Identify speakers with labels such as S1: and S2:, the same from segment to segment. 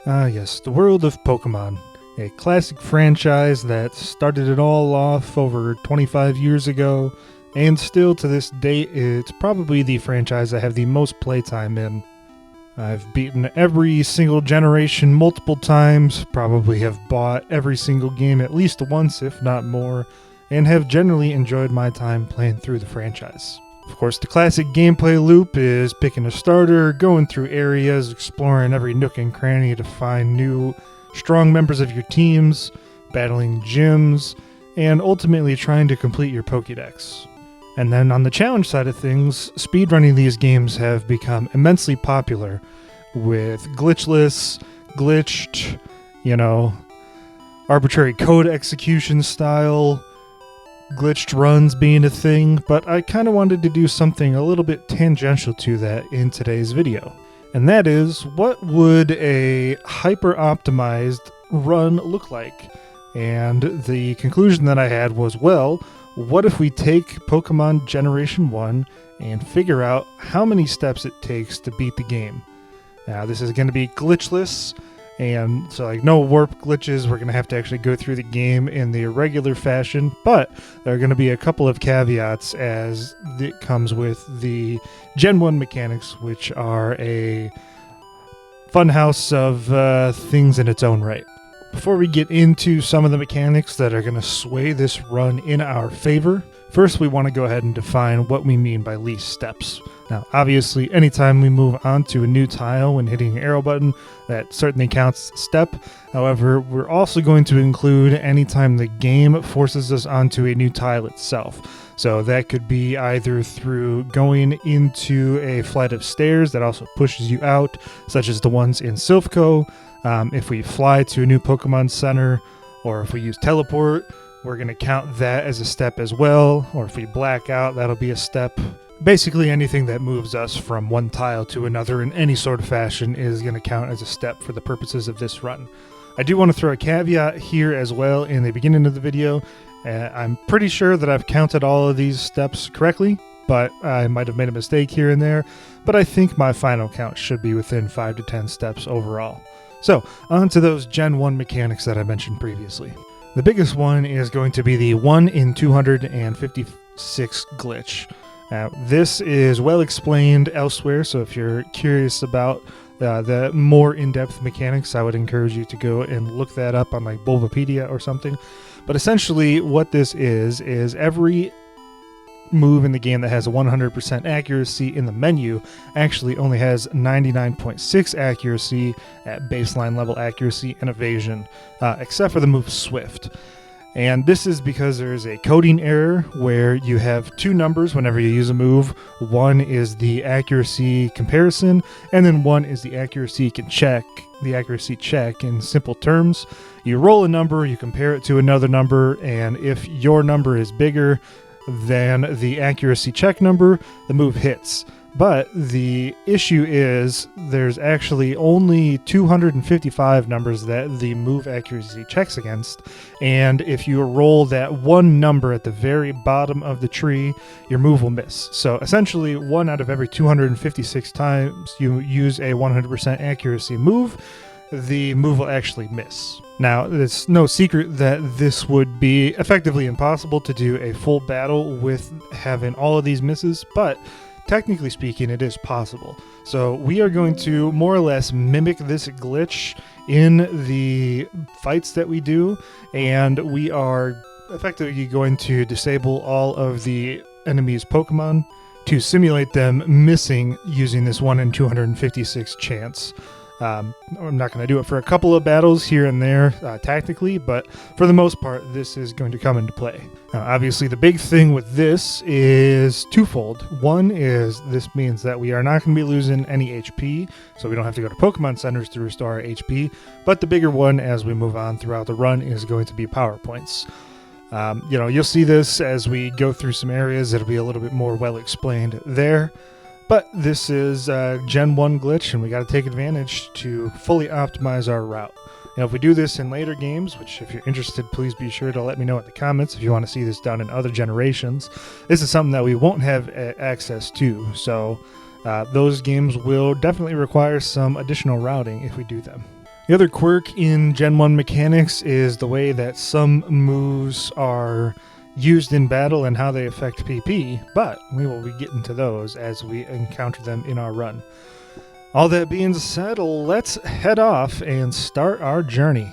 S1: Ah, yes, the world of Pokemon. A classic franchise that started it all off over 25 years ago, and still to this date, it's probably the franchise I have the most playtime in. I've beaten every single generation multiple times, probably have bought every single game at least once, if not more, and have generally enjoyed my time playing through the franchise. Of course, the classic gameplay loop is picking a starter, going through areas, exploring every nook and cranny to find new, strong members of your teams, battling gyms, and ultimately trying to complete your Pokédex. And then on the challenge side of things, speedrunning these games have become immensely popular, with glitchless, glitched, arbitrary code execution style, glitched runs being a thing, but I kind of wanted to do something a little bit tangential to that in today's video. And that is, what would a hyper-optimized run look like? And the conclusion that I had was, well, what if we take Pokemon Generation 1 and figure out how many steps it takes to beat the game? Now, this is going to be glitchless, and so no warp glitches. We're going to have to actually go through the game in the regular fashion, but there are going to be a couple of caveats as it comes with the Gen 1 mechanics, which are a funhouse of things in its own right. Before we get into some of the mechanics that are going to sway this run in our favor, first we want to go ahead and define what we mean by least steps. Now, obviously, anytime we move on to a new tile when hitting an arrow button, that certainly counts as a step. However, we're also going to include anytime the game forces us onto a new tile itself. So that could be either through going into a flight of stairs that also pushes you out, such as the ones in Silphco. If we fly to a new Pokemon Center, or if we use teleport, we're going to count that as a step as well. Or if we black out, that'll be a step. Basically, anything that moves us from one tile to another in any sort of fashion is going to count as a step for the purposes of this run. I do want to throw a caveat here as well in the beginning of the video. I'm pretty sure that I've counted all of these steps correctly, but I might have made a mistake here and there. But I think my final count should be within 5 to 10 steps overall. So, on to those Gen 1 mechanics that I mentioned previously. The biggest one is going to be the 1 in 256 glitch. Now, this is well explained elsewhere, so if you're curious about the more in-depth mechanics, I would encourage you to go and look that up on Bulbapedia or something. But essentially, what this is every move in the game that has a 100% accuracy in the menu actually only has 99.6 accuracy at baseline level accuracy and evasion, except for the move Swift. And this is because there's a coding error where you have two numbers whenever you use a move. One is the accuracy comparison, and then one is the accuracy check in simple terms. You roll a number, you compare it to another number, and if your number is bigger than the accuracy check number, the move hits. But the issue is there's actually only 255 numbers that the move accuracy checks against, and if you roll that one number at the very bottom of the tree, your move will miss. So essentially, 1 out of every 256 times you use a 100% accuracy move, the move will actually miss. Now, it's no secret that this would be effectively impossible to do a full battle with having all of these misses, but technically speaking, it is possible. So we are going to more or less mimic this glitch in the fights that we do, and we are effectively going to disable all of the enemy's Pokemon to simulate them missing using this 1 in 256 chance. I'm not going to do it for a couple of battles here and there tactically, but for the most part, this is going to come into play. Now, obviously, the big thing with this is twofold. One is this means that we are not going to be losing any HP, so we don't have to go to Pokemon Centers to restore our HP, but the bigger one as we move on throughout the run is going to be power points. You'll see this as we go through some areas. It'll be a little bit more well explained there. But this is Gen 1 glitch, and we got to take advantage to fully optimize our route. If we do this in later games, which if you're interested, please be sure to let me know in the comments if you want to see this done in other generations. This is something that we won't have access to, so those games will definitely require some additional routing if we do them. The other quirk in Gen 1 mechanics is the way that some moves are used in battle and how they affect PP, but we will be getting to those as we encounter them in our run. All that being said, let's head off and start our journey.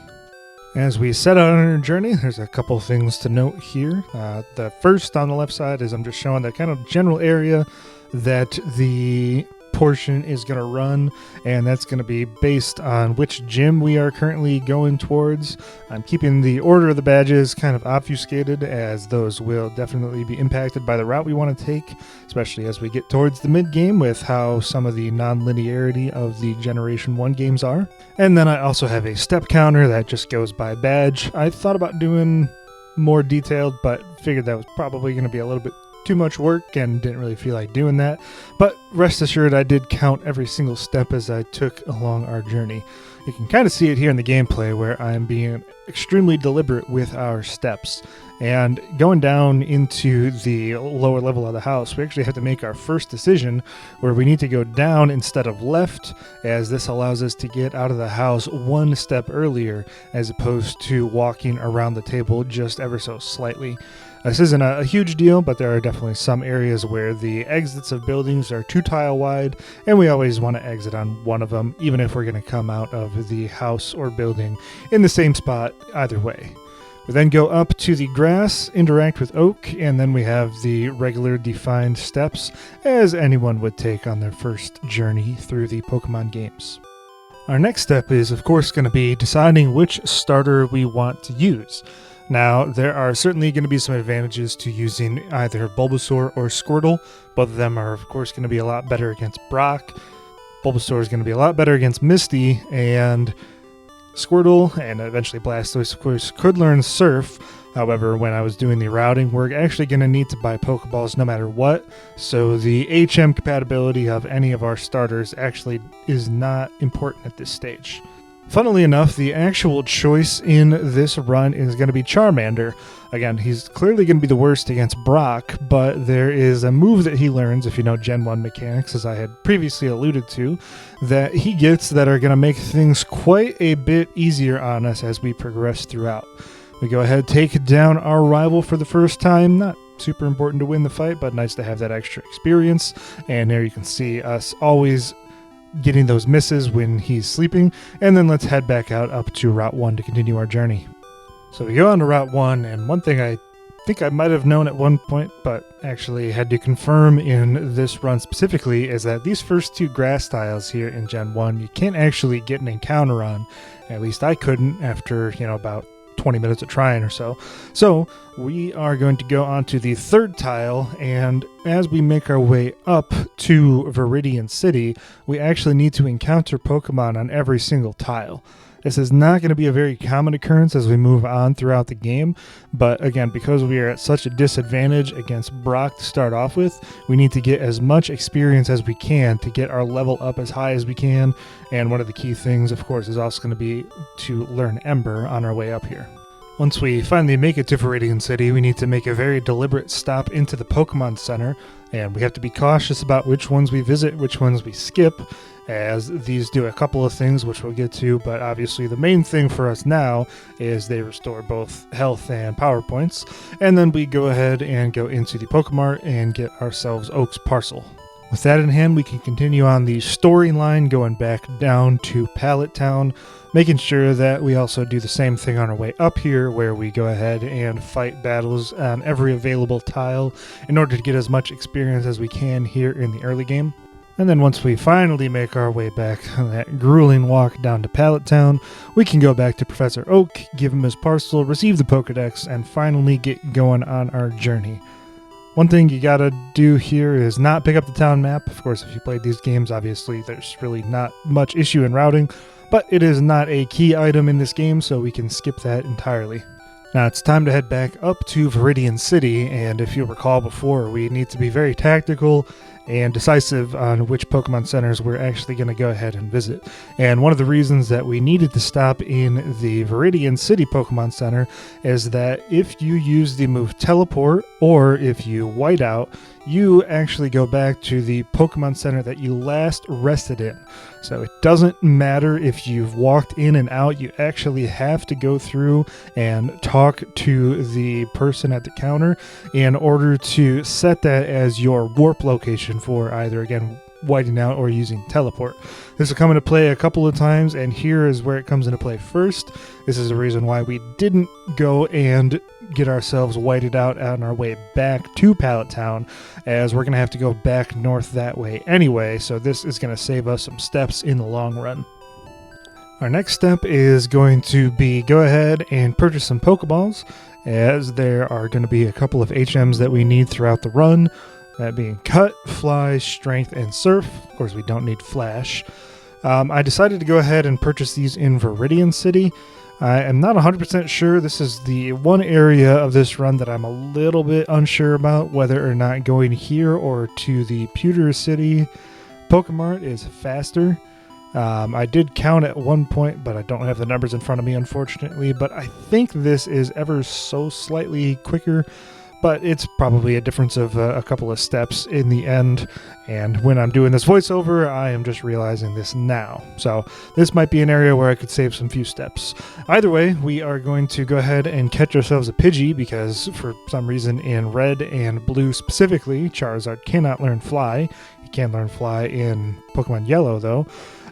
S1: As we set out on our journey, there's a couple things to note here. The first on the left side is I'm just showing the kind of general area that the portion is going to run, and that's going to be based on which gym we are currently going towards. I'm keeping the order of the badges kind of obfuscated, as those will definitely be impacted by the route we want to take, especially as we get towards the mid-game with how some of the non-linearity of the Generation 1 games are. And then I also have a step counter that just goes by badge. I thought about doing more detailed, but figured that was probably going to be a little bit too much work and didn't really feel like doing that. But rest assured, I did count every single step as I took along our journey. You can kind of see it here in the gameplay where I'm being extremely deliberate with our steps. And going down into the lower level of the house, we actually have to make our first decision where we need to go down instead of left, as this allows us to get out of the house one step earlier as opposed to walking around the table just ever so slightly. This isn't a huge deal, but there are definitely some areas where the exits of buildings are 2 tile wide, and we always want to exit on one of them, even if we're going to come out of the house or building in the same spot either way. We then go up to the grass, interact with oak, and then we have the regular defined steps as anyone would take on their first journey through the Pokemon games. Our next step is, of course, going to be deciding which starter we want to use. Now, there are certainly going to be some advantages to using either Bulbasaur or Squirtle. Both of them are, of course, going to be a lot better against Brock. Bulbasaur is going to be a lot better against Misty, and Squirtle, and eventually Blastoise, of course, could learn Surf. However, when I was doing the routing, we're actually going to need to buy Pokeballs no matter what, so the HM compatibility of any of our starters actually is not important at this stage. Funnily enough, the actual choice in this run is going to be Charmander. Again, he's clearly going to be the worst against Brock, but there is a move that he learns, if you know Gen 1 mechanics, as I had previously alluded to, that he gets that are going to make things quite a bit easier on us as we progress throughout. We go ahead, take down our rival for the first time. Not super important to win the fight, but nice to have that extra experience. And there you can see us always getting those misses when he's sleeping, and then let's head back out up to Route 1 to continue our journey. So we go on to Route 1, and one thing I think I might have known at one point, but actually had to confirm in this run specifically, is that these first 2 grass tiles here in Gen 1, you can't actually get an encounter on. At least I couldn't after, about 20 minutes of trying or so. So we are going to go on to the 3rd tile, and as we make our way up to Viridian City, we actually need to encounter Pokemon on every single tile. This is not going to be a very common occurrence as we move on throughout the game, but again, because we are at such a disadvantage against Brock to start off with, we need to get as much experience as we can to get our level up as high as we can, and one of the key things, of course, is also going to be to learn Ember on our way up here. Once we finally make it to Viridian City, we need to make a very deliberate stop into the Pokemon Center, and we have to be cautious about which ones we visit, which ones we skip, as these do a couple of things which we'll get to, but obviously the main thing for us now is they restore both health and power points, and then we go ahead and go into the Pokemart and get ourselves Oak's Parcel. With that in hand, we can continue on the storyline going back down to Pallet Town, making sure that we also do the same thing on our way up here, where we go ahead and fight battles on every available tile in order to get as much experience as we can here in the early game. And then once we finally make our way back on that grueling walk down to Pallet Town, we can go back to Professor Oak, give him his parcel, receive the Pokedex, and finally get going on our journey. One thing you gotta do here is not pick up the town map. Of course, if you played these games, obviously there's really not much issue in routing, but it is not a key item in this game, so we can skip that entirely. Now it's time to head back up to Viridian City, and if you recall before, we need to be very tactical and decisive on which Pokemon centers we're actually going to go ahead and visit. And one of the reasons that we needed to stop in the Viridian City Pokemon Center is that if you use the move Teleport, or if you white out, you actually go back to the Pokemon Center that you last rested in. So it doesn't matter if you've walked in and out, you actually have to go through and talk to the person at the counter in order to set that as your warp location for either, again, whiting out or using teleport. This will come into play a couple of times, and here is where it comes into play first. This is the reason why we didn't go and get ourselves whited out on our way back to Pallet Town, as we're going to have to go back north that way anyway, so this is going to save us some steps in the long run. Our next step is going to be go ahead and purchase some Pokeballs, as there are going to be a couple of HMs that we need throughout the run. That being Cut, Fly, Strength, and Surf. Of course, we don't need Flash. I decided to go ahead and purchase these in Viridian City. I am not 100% sure. This is the one area of this run that I'm a little bit unsure about, whether or not going here or to the Pewter City Pokemart is faster. I did count at one point, but I don't have the numbers in front of me, unfortunately. But I think this is ever so slightly quicker. But it's probably a difference of a couple of steps in the end, and when I'm doing this voiceover, I am just realizing this now. So this might be an area where I could save some few steps. Either way, we are going to go ahead and catch ourselves a Pidgey, because for some reason in Red and Blue specifically, Charizard cannot learn Fly. He can learn Fly in Pokemon Yellow, though.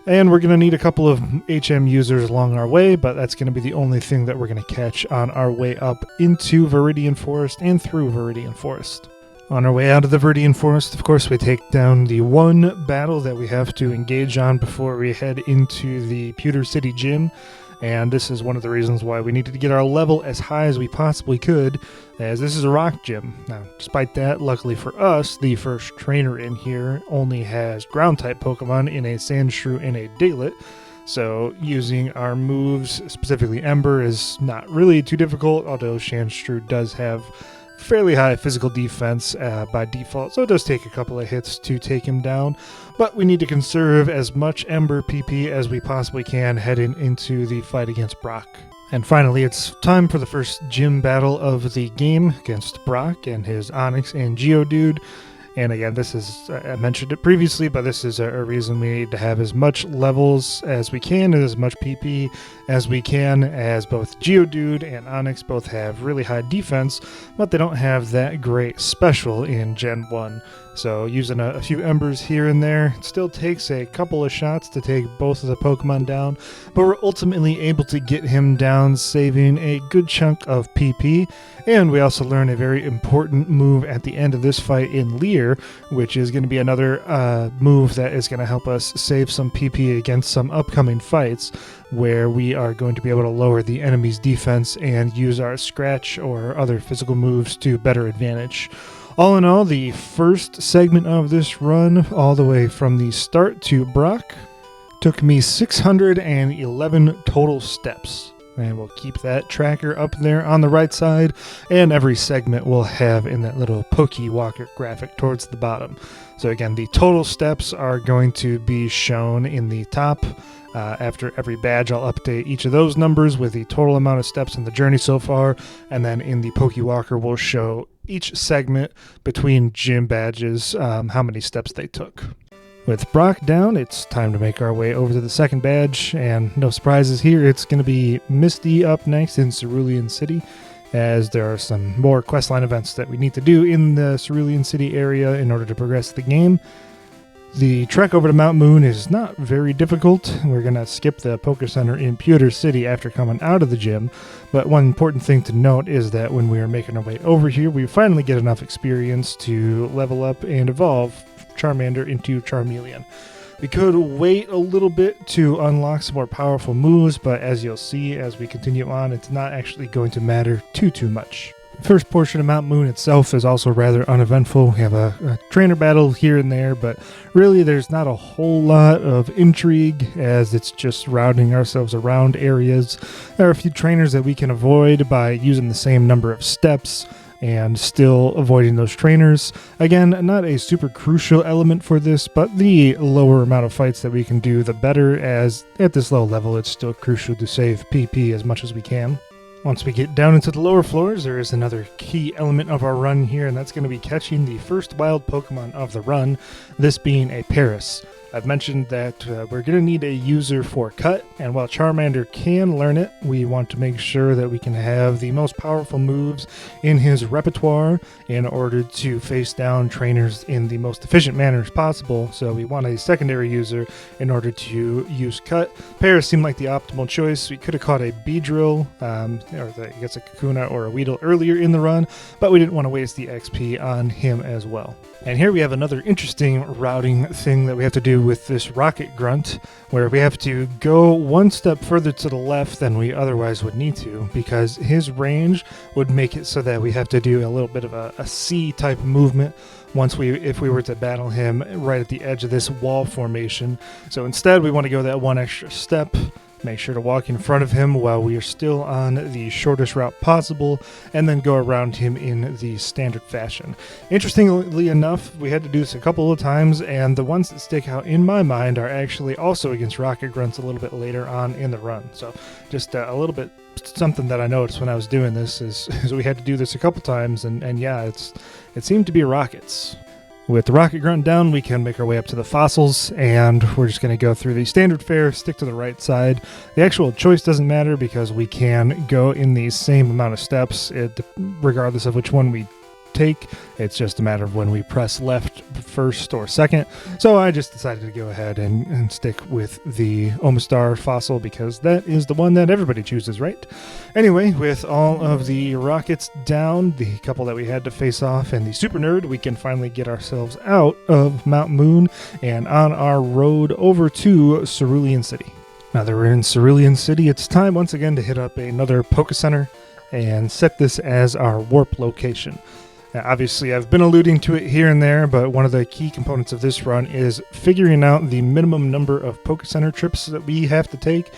S1: And we're going to need a couple of HM users along our way, but that's going to be the only thing that we're going to catch on our way up into Viridian Forest and through Viridian Forest. On our way out of the Viridian Forest, of course, we take down the one battle that we have to engage on before we head into the Pewter City Gym. And this is one of the reasons why we needed to get our level as high as we possibly could, as this is a rock gym. Now, despite that, luckily for us, the first trainer in here only has ground-type Pokemon in a Sandshrew and a Diglett, so using our moves, specifically Ember, is not really too difficult, although Sandshrew does have fairly high physical defense by default, so it does take a couple of hits to take him down, but we need to conserve as much Ember PP as we possibly can heading into the fight against Brock. And finally, it's time for the first gym battle of the game against Brock and his Onix and Geodude. And again, this is, I mentioned it previously, but this is a reason we need to have as much levels as we can and as much PP as we can, as both Geodude and Onix both have really high defense, but they don't have that great special in Gen 1. So using a few Embers here and there, it still takes a couple of shots to take both of the Pokemon down, but we're ultimately able to get him down, saving a good chunk of PP. And we also learn a very important move at the end of this fight in Leer, which is going to be another move that is going to help us save some PP against some upcoming fights, where we are going to be able to lower the enemy's defense and use our Scratch or other physical moves to better advantage. All in all, the first segment of this run, all the way from the start to Brock, took me 611 total steps. And we'll keep that tracker up there on the right side, and every segment will have in that little Pokewalker graphic towards the bottom. So again, the total steps are going to be shown in the top. After every badge, I'll update each of those numbers with the total amount of steps in the journey so far, and then in the Pokewalker we'll show each segment between gym badges how many steps they took. With Brock down, it's time to make our way over to the second badge, and no surprises here, it's going to be Misty up next in Cerulean City, as there are some more questline events that we need to do in the Cerulean City area in order to progress the game. The trek over to Mount Moon is not very difficult. We're going to skip the Poké Center in Pewter City after coming out of the gym, but one important thing to note is that when we are making our way over here, we finally get enough experience to level up and evolve Charmander into Charmeleon. We could wait a little bit to unlock some more powerful moves, but as you'll see as we continue on, it's not actually going to matter too much. The first portion of Mount Moon itself is also rather uneventful. We have a trainer battle here and there, but really there's not a whole lot of intrigue, as it's just routing ourselves around areas. There are a few trainers that we can avoid by using the same number of steps, and still avoiding those trainers. Again, not a super crucial element for this, but the lower amount of fights that we can do, the better, as at this low level it's still crucial to save PP as much as we can. Once we get down into the lower floors, there is another key element of our run here, and that's going to be catching the first wild Pokemon of the run, this being a Paris. I've mentioned that we're going to need a user for Cut, and while Charmander can learn it, we want to make sure that we can have the most powerful moves in his repertoire in order to face down trainers in the most efficient manner as possible. So we want a secondary user in order to use Cut. Paris seemed like the optimal choice. We could have caught a Beedrill, or I guess a Kakuna or a Weedle earlier in the run, but we didn't want to waste the XP on him as well. And here we have another interesting routing thing that we have to do with this Rocket Grunt, where we have to go one step further to the left than we otherwise would need to, because his range would make it so that we have to do a little bit of a C type movement if we were to battle him right at the edge of this wall formation. So instead we want to go that one extra step, make sure to walk in front of him while we are still on the shortest route possible, and then go around him in the standard fashion. Interestingly enough, we had to do this a couple of times, and the ones that stick out in my mind are actually also against Rocket Grunts a little bit later on in the run. So just a little bit something that I noticed when I was doing this is we had to do this a couple times, and yeah, it seemed to be rockets. With the Rocket Grunt down, we can make our way up to the fossils, and we're just going to go through the standard fare, stick to the right side. The actual choice doesn't matter because we can go in the same amount of steps, regardless of which one we take. It's just a matter of when we press left first or second. So I just decided to go ahead and stick with the Omastar fossil because that is the one that everybody chooses, right? Anyway, with all of the rockets down, the couple that we had to face off, and the Super Nerd, we can finally get ourselves out of Mount Moon and on our road over to Cerulean City. Now that we're in Cerulean City, it's time once again to hit up another Poké Center and set this as our warp location. Now, obviously, I've been alluding to it here and there, but one of the key components of this run is figuring out the minimum number of Poké Center trips that we have to take,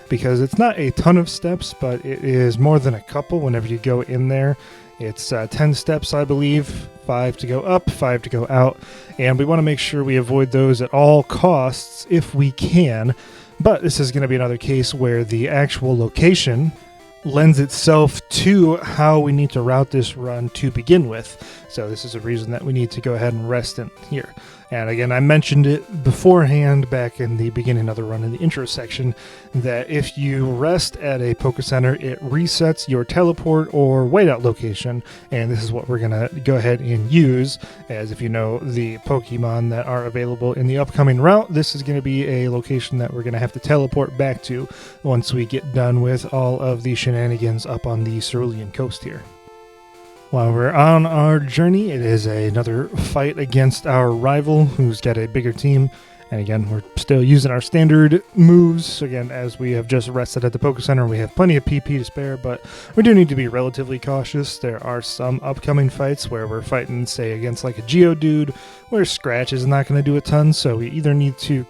S1: because it's not a ton of steps, but it is more than a couple whenever you go in there. It's 10 steps, I believe, 5 to go up, 5 to go out, and we want to make sure we avoid those at all costs if we can. But this is going to be another case where the actual location lends itself to how we need to route this run to begin with. So this is a reason that we need to go ahead and rest in here. And again, I mentioned it beforehand back in the beginning of the run in the intro section that if you rest at a Poké Center, it resets your teleport or whiteout location, and this is what we're going to go ahead and use, as if you know the Pokemon that are available in the upcoming route, this is going to be a location that we're going to have to teleport back to once we get done with all of the shenanigans up on the Cerulean coast here. While we're on our journey, it is another fight against our rival who's got a bigger team. And again, we're still using our standard moves. Again, as we have just rested at the Poké Center, we have plenty of PP to spare, but we do need to be relatively cautious. There are some upcoming fights where we're fighting, say, against like a Geodude, where Scratch is not going to do a ton, so we either need to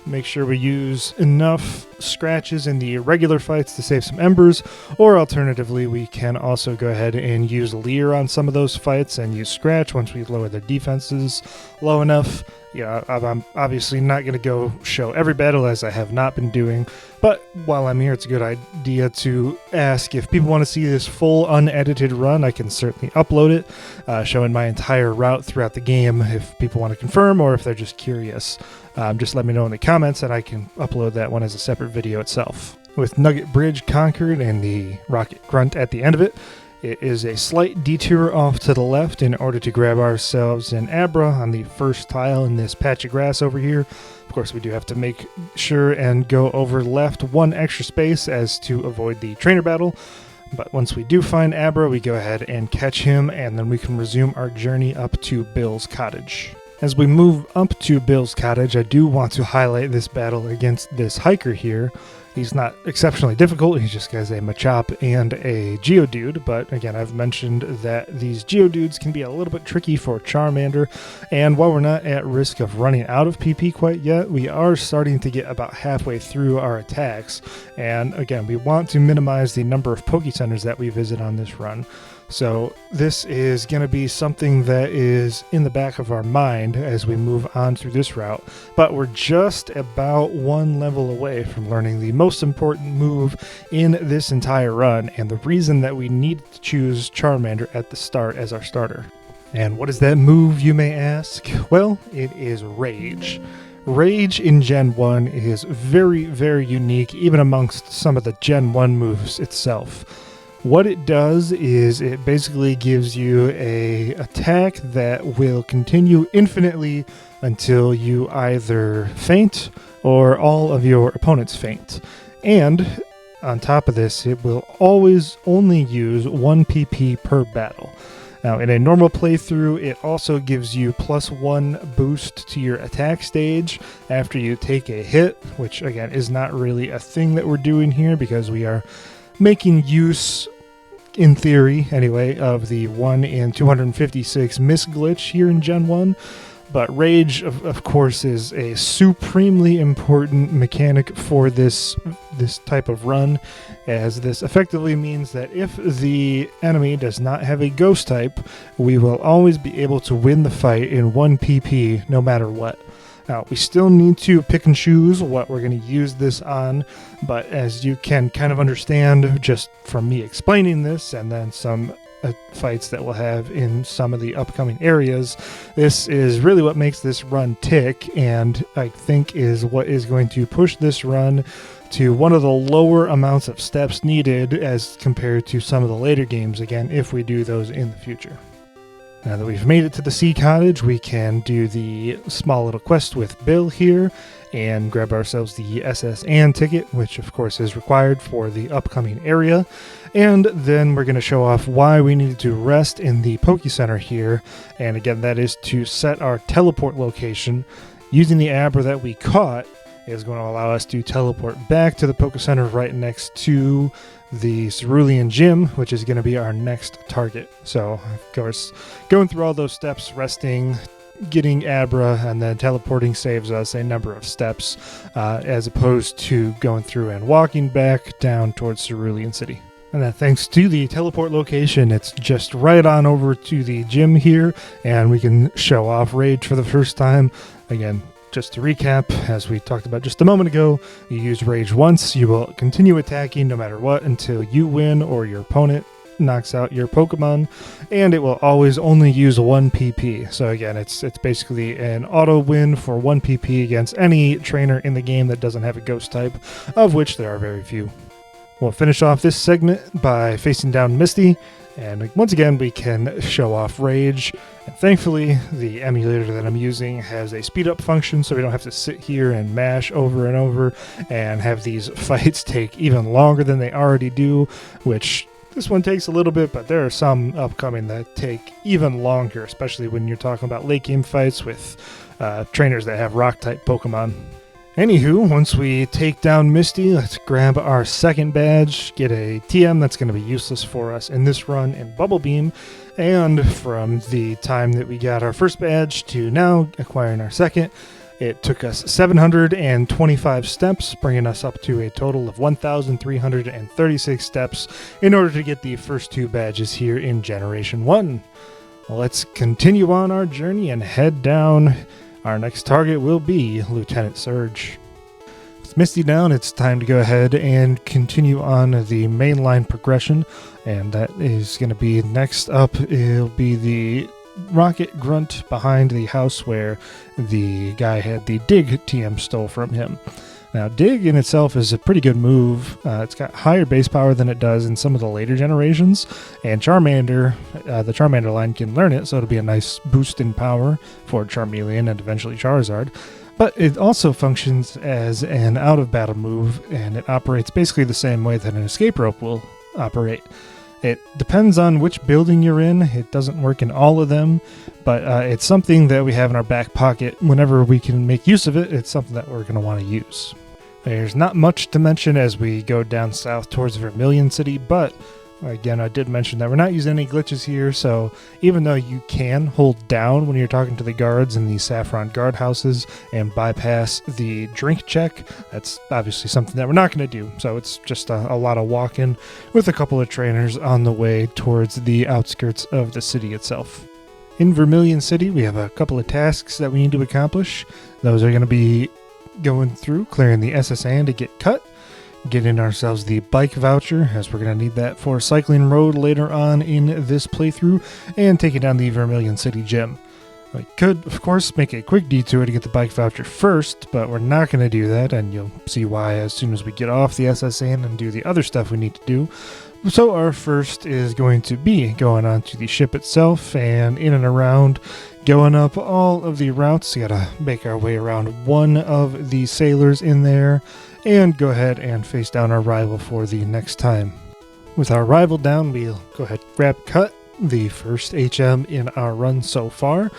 S1: make sure we use enough scratches in the regular fights to save some embers, or alternatively we can also go ahead and use Leer on some of those fights and use Scratch once we lower their defenses low enough. Yeah, I'm obviously not going to go show every battle as I have not been doing, but while I'm here it's a good idea to ask if people want to see this full unedited run. I can certainly upload it, showing my entire route throughout the game if people want to confirm or if they're just curious. Just let me know in the comments and I can upload that one as a separate video itself. With Nugget Bridge conquered and the Rocket Grunt at the end of it, it is a slight detour off to the left in order to grab ourselves an Abra on the first tile in this patch of grass over here. Of course, we do have to make sure and go over left one extra space as to avoid the trainer battle. But once we do find Abra, we go ahead and catch him, and then we can resume our journey up to Bill's cottage. As we move up to Bill's cottage, I do want to highlight this battle against this hiker here. He's not exceptionally difficult, he just has a Machop and a Geodude, but again, I've mentioned that these Geodudes can be a little bit tricky for Charmander, and while we're not at risk of running out of PP quite yet, we are starting to get about halfway through our attacks, and again, we want to minimize the number of Poké Centers that we visit on this run. So this is going to be something that is in the back of our mind as we move on through this route, but we're just about one level away from learning the most important move in this entire run, and the reason that we need to choose Charmander at the start as our starter. And what is that move, you may ask? Well, it is Rage. Rage in Gen 1 is very, very unique, even amongst some of the Gen 1 moves itself. What it does is it basically gives you a attack that will continue infinitely until you either faint or all of your opponents faint. And on top of this, it will always only use 1 PP per battle. Now, in a normal playthrough, it also gives you +1 boost to your attack stage after you take a hit, which again is not really a thing that we're doing here because we are making use, in theory anyway, of the 1 in 256 miss glitch here in Gen 1. But Rage, of course, is a supremely important mechanic for this type of run, as this effectively means that if the enemy does not have a ghost type, we will always be able to win the fight in 1 PP no matter what. Now, we still need to pick and choose what we're going to use this on, but as you can kind of understand just from me explaining this and then some fights that we'll have in some of the upcoming areas, this is really what makes this run tick, and I think is what is going to push this run to one of the lower amounts of steps needed as compared to some of the later games, again, if we do those in the future. Now that we've made it to the Sea Cottage, we can do the small little quest with Bill here and grab ourselves the SS Anne ticket, which of course is required for the upcoming area. And then we're going to show off why we needed to rest in the Poke Center here. And again, that is to set our teleport location. Using the Abra that we caught is going to allow us to teleport back to the Poke Center right next to the Cerulean Gym, which is going to be our next target. So, of course, going through all those steps, resting, getting Abra, and then teleporting saves us a number of steps, as opposed to going through and walking back down towards Cerulean City. And then thanks to the teleport location, it's just right on over to the gym here, and we can show off Rage for the first time. Again, just to recap, as we talked about just a moment ago, you use Rage once, you will continue attacking no matter what until you win or your opponent knocks out your Pokemon, and it will always only use 1 PP. So again, it's basically an auto win for 1 PP against any trainer in the game that doesn't have a ghost type, of which there are very few. We'll finish off this segment by facing down Misty, and once again we can show off Rage. And thankfully, the emulator that I'm using has a speed up function, so we don't have to sit here and mash over and over and have these fights take even longer than they already do, which this one takes a little bit, but there are some upcoming that take even longer, especially when you're talking about late game fights with trainers that have rock type Pokemon. Anywho, once we take down Misty, let's grab our second badge, get a TM that's going to be useless for us in this run in Bubble Beam, and from the time that we got our first badge to now acquiring our second, it took us 725 steps, bringing us up to a total of 1,336 steps in order to get the first 2 badges here in Generation 1. Well, let's continue on our journey and head down. Our next target will be Lieutenant Surge. With Misty down, it's time to go ahead and continue on the mainline progression, and that is going to be next up. It'll be the Rocket Grunt behind the house where the guy had the Dig TM stole from him. Now, Dig in itself is a pretty good move. It's got higher base power than it does in some of the later generations, and Charmander, the Charmander line can learn it, so it'll be a nice boost in power for Charmeleon and eventually Charizard. But it also functions as an out-of-battle move, and it operates basically the same way that an escape rope will operate. It depends on which building you're in. It doesn't work in all of them, but it's something that we have in our back pocket. Whenever we can make use of it, it's something that we're going to want to use. There's not much to mention as we go down south towards Vermilion City, but Again, I did mention that we're not using any glitches here, so even though you can hold down when you're talking to the guards in the Saffron guardhouses and bypass the drink check, that's obviously something that we're not going to do. So it's just a lot of walking with a couple of trainers on the way towards the outskirts of the city itself. In Vermilion City, we have a couple of tasks that we need to accomplish. Those are going to be going through, clearing the SSN to get cut, getting ourselves the bike voucher, as we're going to need that for Cycling Road later on in this playthrough, and taking down the Vermilion City gym. We could, of course, make a quick detour to get the bike voucher first, but we're not going to do that, and you'll see why as soon as we get off the SSN and do the other stuff we need to do. So our first is going to be going on to the ship itself and in and around, going up all of the routes. We gotta make our way around one of the sailors in there and go ahead and face down our rival for the next time. With our rival down, we'll go ahead and grab cut, the first HM in our run so far,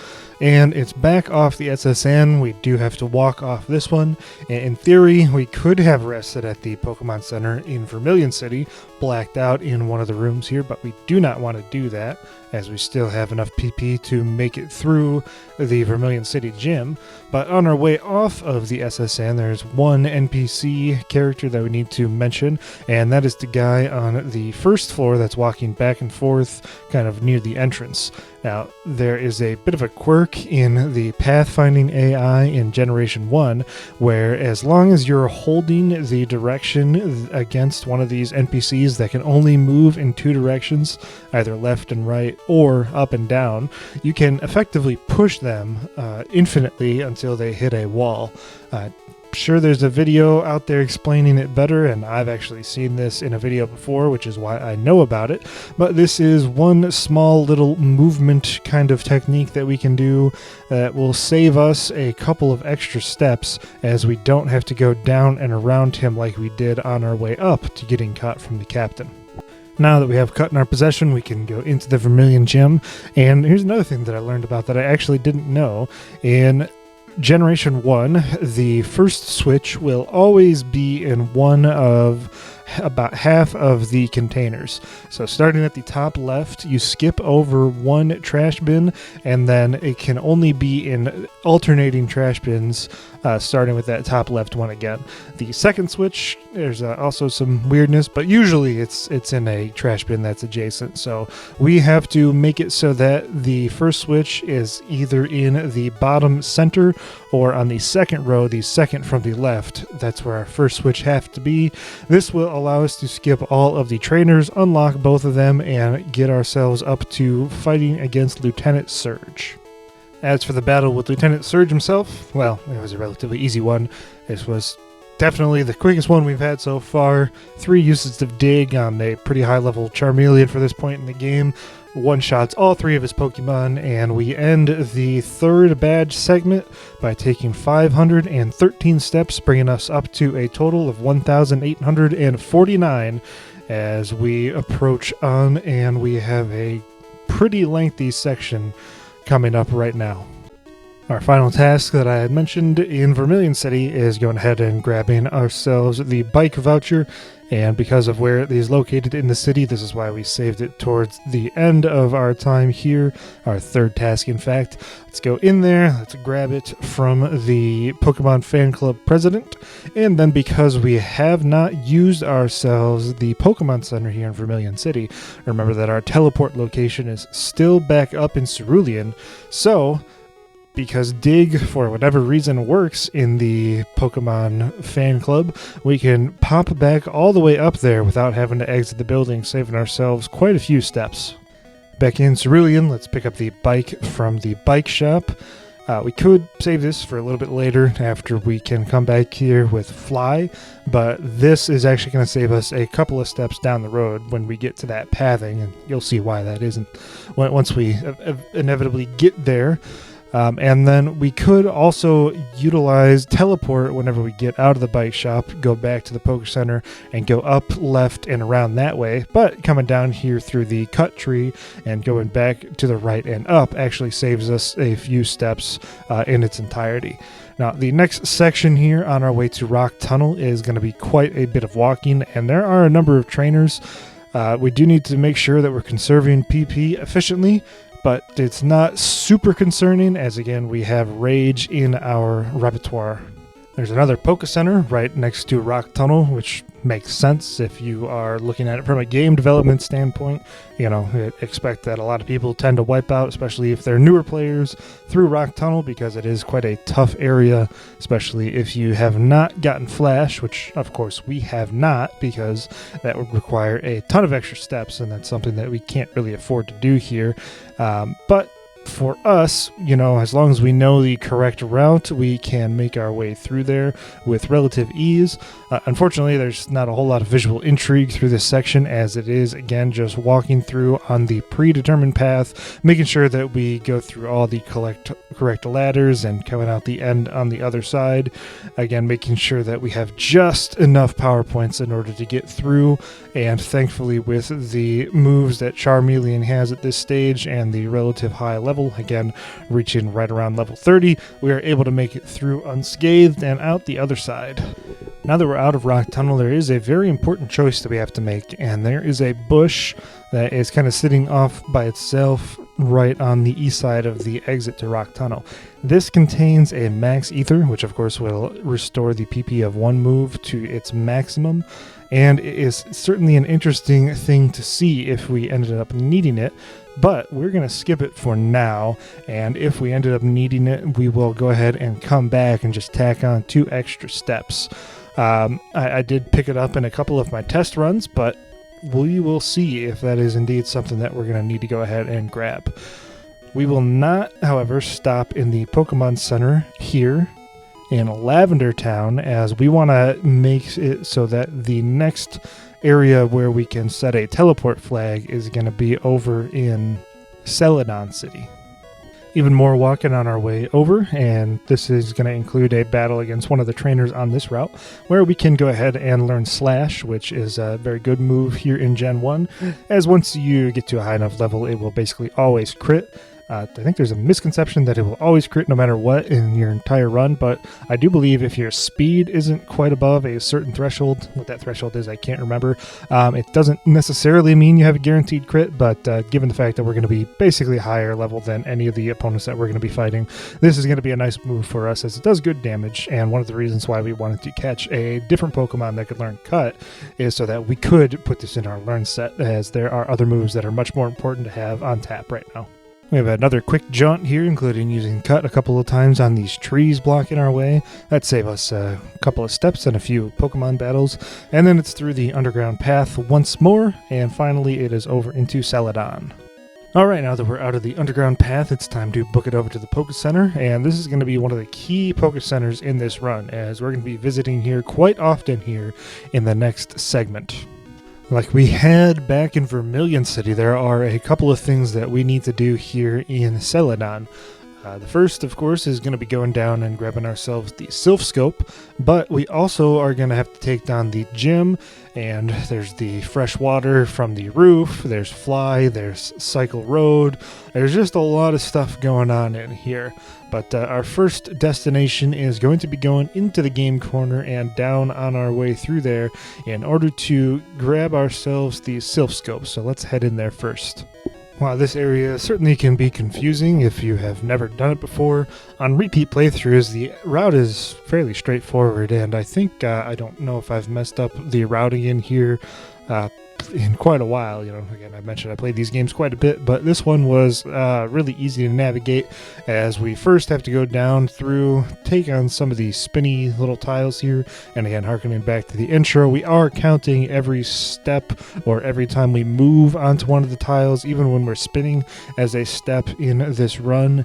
S1: and it's back off the SSN. We do have to walk off this one. In theory, we could have rested at the Pokemon Center in Vermilion City, blacked out in one of the rooms here, but we do not want to do that, as we still have enough PP to make it through the Vermilion City gym. But on our way off of the SSN, there's one NPC character that we need to mention, and that is the guy on the first floor that's walking back and forth kind of near the entrance. Now, there is a bit of a quirk in the pathfinding AI in Generation 1, where as long as you're holding the direction against one of these NPCs that can only move in two directions, either left and right or up and down, you can effectively push them infinitely until they hit a wall. Sure, there's a video out there explaining it better, and I've actually seen this in a video before, which is why I know about it, but this is one small little movement kind of technique that we can do that will save us a couple of extra steps, as we don't have to go down and around him like we did on our way up to getting caught from the captain. Now that we have cut in our possession, we can go into the Vermilion Gym, and here's another thing that I learned about that I actually didn't know. In Generation 1, the first switch will always be in one of about half of the containers. So starting at the top left, you skip over one trash bin, and then it can only be in alternating trash bins, starting with that top left one again. The second switch, there's also some weirdness, but usually it's in a trash bin that's adjacent. So we have to make it so that the first switch is either in the bottom center or on the second row, the second from the left. That's where our first switch has to be. This will allow us to skip all of the trainers, unlock both of them, and get ourselves up to fighting against Lieutenant Surge. As for the battle with Lieutenant Surge himself, well, it was a relatively easy one. This was definitely the quickest one we've had so far. 3 uses of Dig on a pretty high level Charmeleon for this point in the game. One-shots all 3 of his Pokemon, and we end the third badge segment by taking 513 steps, bringing us up to a total of 1,849 as we approach on, and we have a pretty lengthy section coming up right now. Our final task that I had mentioned in Vermilion City is going ahead and grabbing ourselves the bike voucher, and because of where it is located in the city, this is why we saved it towards the end of our time here, our third task in fact. Let's go in there, let's grab it from the Pokemon Fan Club president, and then because we have not used ourselves the Pokemon Center here in Vermilion City, remember that our teleport location is still back up in Cerulean, so because Dig, for whatever reason, works in the Pokemon Fan Club, we can pop back all the way up there without having to exit the building, saving ourselves quite a few steps. Back in Cerulean, let's pick up the bike from the bike shop. We could save this for a little bit later after we can come back here with Fly, but this is actually going to save us a couple of steps down the road when we get to that pathing, and you'll see why that isn't once we inevitably get there. And then we could also utilize teleport whenever we get out of the bike shop, go back to the Poke Center, and go up, left, and around that way. But coming down here through the cut tree and going back to the right and up actually saves us a few steps in its entirety. Now, the next section here on our way to Rock Tunnel is going to be quite a bit of walking, and there are a number of trainers. We do need to make sure that we're conserving PP efficiently, but it's not super concerning as, again, we have Rage in our repertoire. There's another Poke Center right next to Rock Tunnel, which makes sense if you are looking at it from a game development standpoint. You know, expect that a lot of people tend to wipe out, especially if they're newer players, through Rock Tunnel, because it is quite a tough area, especially if you have not gotten Flash, which of course we have not, because that would require a ton of extra steps, and that's something that we can't really afford to do here. But for us, you know, as long as we know the correct route, we can make our way through there with relative ease. Unfortunately, there's not a whole lot of visual intrigue through this section, as it is, again, just walking through on the predetermined path, making sure that we go through all the correct ladders and coming out the end on the other side. Again, making sure that we have just enough power points in order to get through, and thankfully with the moves that Charmeleon has at this stage and the relative high level, again reaching right around level 30, we are able to make it through unscathed and out the other side. Now that we're out of Rock Tunnel, there is a very important choice that we have to make, and there is a bush that is kind of sitting off by itself right on the east side of the exit to Rock Tunnel. This contains a max ether, which of course will restore the PP of one move to its maximum, and it is certainly an interesting thing to see if we ended up needing it, but we're going to skip it for now, and if we ended up needing it, we will go ahead and come back and just tack on 2 extra steps. I did pick it up in a couple of my test runs, but we will see if that is indeed something that we're going to need to go ahead and grab. We will not, however, stop in the Pokemon Center here in Lavender Town, as we want to make it so that the next area where we can set a teleport flag is going to be over in Celadon City. Even more walking on our way over, and this is going to include a battle against one of the trainers on this route, where we can go ahead and learn Slash, which is a very good move here in Gen 1, as once you get to a high enough level, it will basically always crit. I think there's a misconception that it will always crit no matter what in your entire run, but I do believe if your speed isn't quite above a certain threshold, what that threshold is I can't remember, it doesn't necessarily mean you have a guaranteed crit, but given the fact that we're going to be basically higher level than any of the opponents that we're going to be fighting, this is going to be a nice move for us, as it does good damage, and one of the reasons why we wanted to catch a different Pokemon that could learn Cut is so that we could put this in our learn set, as there are other moves that are much more important to have on tap right now. We have another quick jaunt here, including using Cut a couple of times on these trees blocking our way. That saved us a couple of steps and a few Pokemon battles. And then it's through the underground path once more, and finally it is over into Celadon. Alright, now that we're out of the underground path, it's time to book it over to the Poke Center, and this is going to be one of the key Poke Centers in this run, as we're going to be visiting here quite often here in the next segment. Like we had back in Vermilion City, there are a couple of things that we need to do here in Celadon. The first, of course, is going to be going down and grabbing ourselves the Sylph Scope, but we also are going to have to take down the gym, and there's the fresh water from the roof, there's Fly, there's Cycle Road, there's just a lot of stuff going on in here. But our first destination is going to be going into the game corner and down on our way through there in order to grab ourselves the Sylph Scope, so let's head in there first. While this area certainly can be confusing if you have never done it before, on repeat playthroughs the route is fairly straightforward, and I think, I don't know if I've messed up the routing in here in quite a while. You know, again, I mentioned I played these games quite a bit, but this one was really easy to navigate, as we first have to go down through, take on some of these spinny little tiles here, and again, harkening back to the intro, we are counting every step or every time we move onto one of the tiles, even when we're spinning, as a step in this run.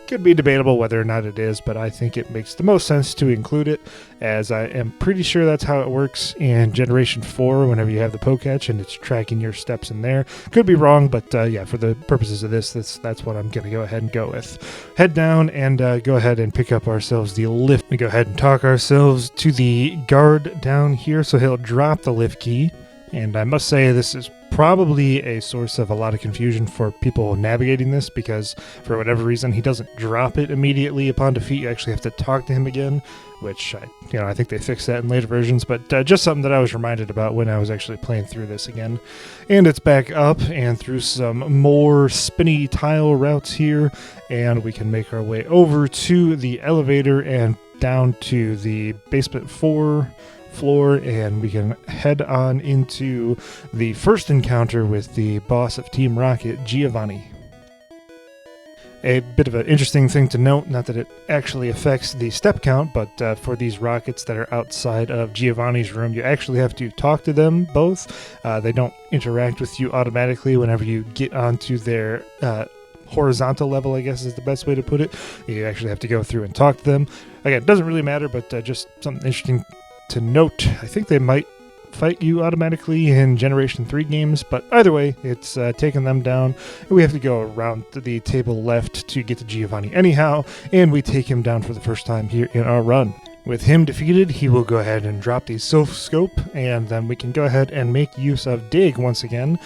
S1: Could be debatable whether or not it is, but I think it makes the most sense to include it, as I am pretty sure that's how it works in Generation 4 whenever you have the Poketch and it's tracking your steps in there. Could be wrong, but yeah, for the purposes of this, that's what I'm going to go ahead and go with. Head down and go ahead and pick up ourselves the lift. We go ahead and talk ourselves to the guard down here, so he'll drop the lift key. And I must say, this is probably a source of a lot of confusion for people navigating this, because for whatever reason he doesn't drop it immediately upon defeat. You actually have to talk to him again, which I think they fixed that in later versions, but just something that I was reminded about when I was actually playing through this again. And it's back up and through some more spinny tile routes here, and we can make our way over to the elevator and down to the basement 4 floor, and we can head on into the first encounter with the boss of Team Rocket, Giovanni. A bit of an interesting thing to note, not that it actually affects the step count, but for these rockets that are outside of Giovanni's room, you actually have to talk to them both. They don't interact with you automatically whenever you get onto their horizontal level, I guess is the best way to put it. You actually have to go through and talk to them. Again, it doesn't really matter, but just something interesting to note. I think they might fight you automatically in Generation 3 games, but either way, it's taking them down, and we have to go around the table left to get to Giovanni anyhow, and we take him down for the first time here in our run. With him defeated, he will go ahead and drop the Sylph Scope, and then we can go ahead and make use of Dig once again.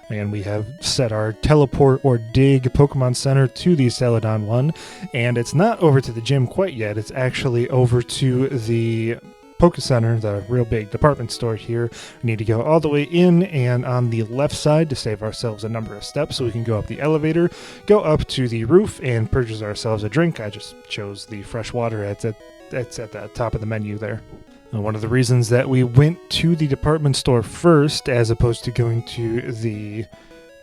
S1: And we have set our teleport or dig Pokemon Center to the Celadon one, and it's not over to the gym quite yet. It's actually over to the Poke Center, the real big department store here. We need to go all the way in and on the left side to save ourselves a number of steps so we can go up the elevator, go up to the roof, and purchase ourselves a drink. I just chose the fresh water. It's at the top of the menu there. And one of the reasons that we went to the department store first, as opposed to going to the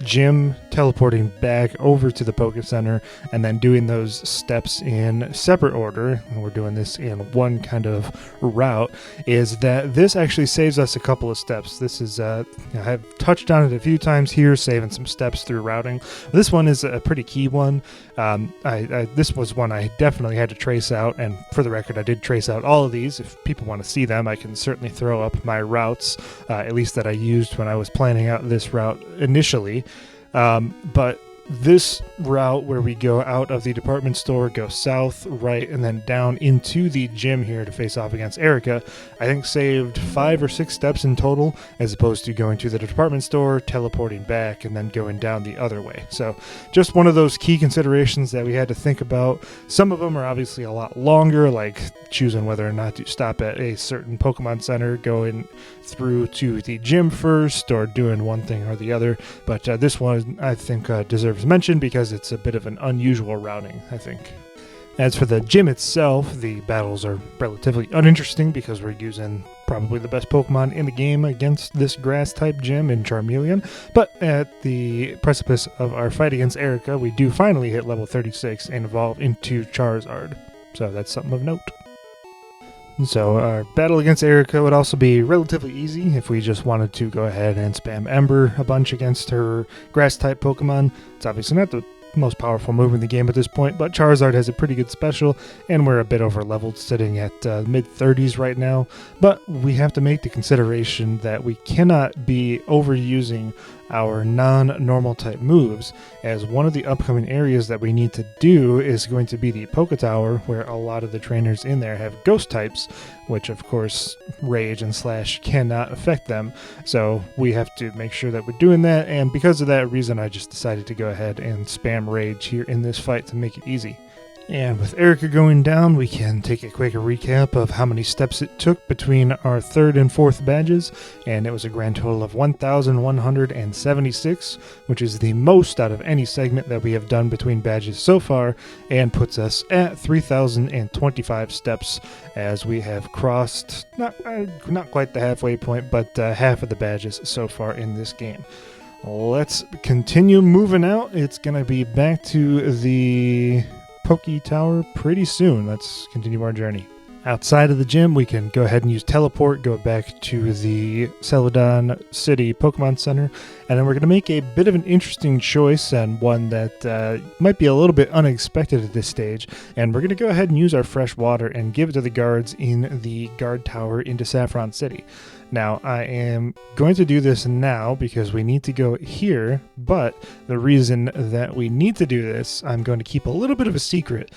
S1: gym, teleporting back over to the Poke Center, and then doing those steps in separate order, and we're doing this in one kind of route, is that this actually saves us a couple of steps. This is, I've touched on it a few times here, saving some steps through routing. This one is a pretty key one. This was one I definitely had to trace out, and for the record, I did trace out all of these. If people want to see them, I can certainly throw up my routes, at least that I used when I was planning out this route initially. But this route where we go out of the department store, go south, right, and then down into the gym here to face off against Erica, I think saved 5 or 6 steps in total, as opposed to going to the department store, teleporting back, and then going down the other way. So just one of those key considerations that we had to think about. Some of them are obviously a lot longer, like choosing whether or not to stop at a certain Pokemon Center, going through to the gym first, or doing one thing or the other. But this one, I think, deserves mention because it's a bit of an unusual routing, I think. As for the gym itself, the battles are relatively uninteresting because we're using probably the best Pokemon in the game against this grass-type gym in Charmeleon. But at the precipice of our fight against Erica, we do finally hit level 36 and evolve into Charizard. So that's something of note. So our battle against Erica would also be relatively easy if we just wanted to go ahead and spam Ember a bunch against her grass-type Pokemon. It's obviously not the most powerful move in the game at this point, but Charizard has a pretty good special, and we're a bit over-leveled, sitting at mid-30s right now. But we have to make the consideration that we cannot be overusing our non-normal type moves, as one of the upcoming areas that we need to do is going to be the Poke Tower, where a lot of the trainers in there have ghost types, which of course Rage and Slash cannot affect them. So we have to make sure that we're doing that, and because of that reason I just decided to go ahead and spam Rage here in this fight to make it easy. And with Erica going down, we can take a quick recap of how many steps it took between our 3rd and 4th badges, and it was a grand total of 1,176, which is the most out of any segment that we have done between badges so far, and puts us at 3,025 steps, as we have crossed not quite the halfway point, but half of the badges so far in this game. Let's continue moving out. It's going to be back to the Poke Tower pretty soon. Let's continue our journey. Outside of the gym, we can go ahead and use Teleport, go back to the Celadon City Pokemon Center, and then we're going to make a bit of an interesting choice, and one that might be a little bit unexpected at this stage, and we're going to go ahead and use our fresh water and give it to the guards in the guard tower into Saffron City. Now, I am going to do this now because we need to go here, but the reason that we need to do this, I'm going to keep a little bit of a secret.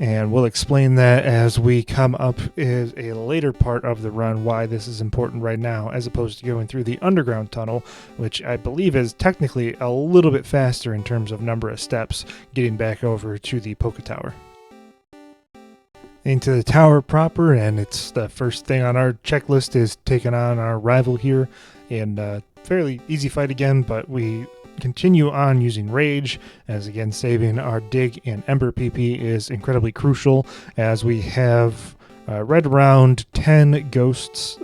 S1: and we'll explain that as we come up is a later part of the run, why this is important right now, as opposed to going through the underground tunnel, which I believe is technically a little bit faster in terms of number of steps getting back over to the Poké Tower. Into the tower proper, and it's the first thing on our checklist is taking on our rival here, and fairly easy fight again, but we continue on using Rage, as again saving our Dig and Ember PP is incredibly crucial, as we have right around 10 ghosts,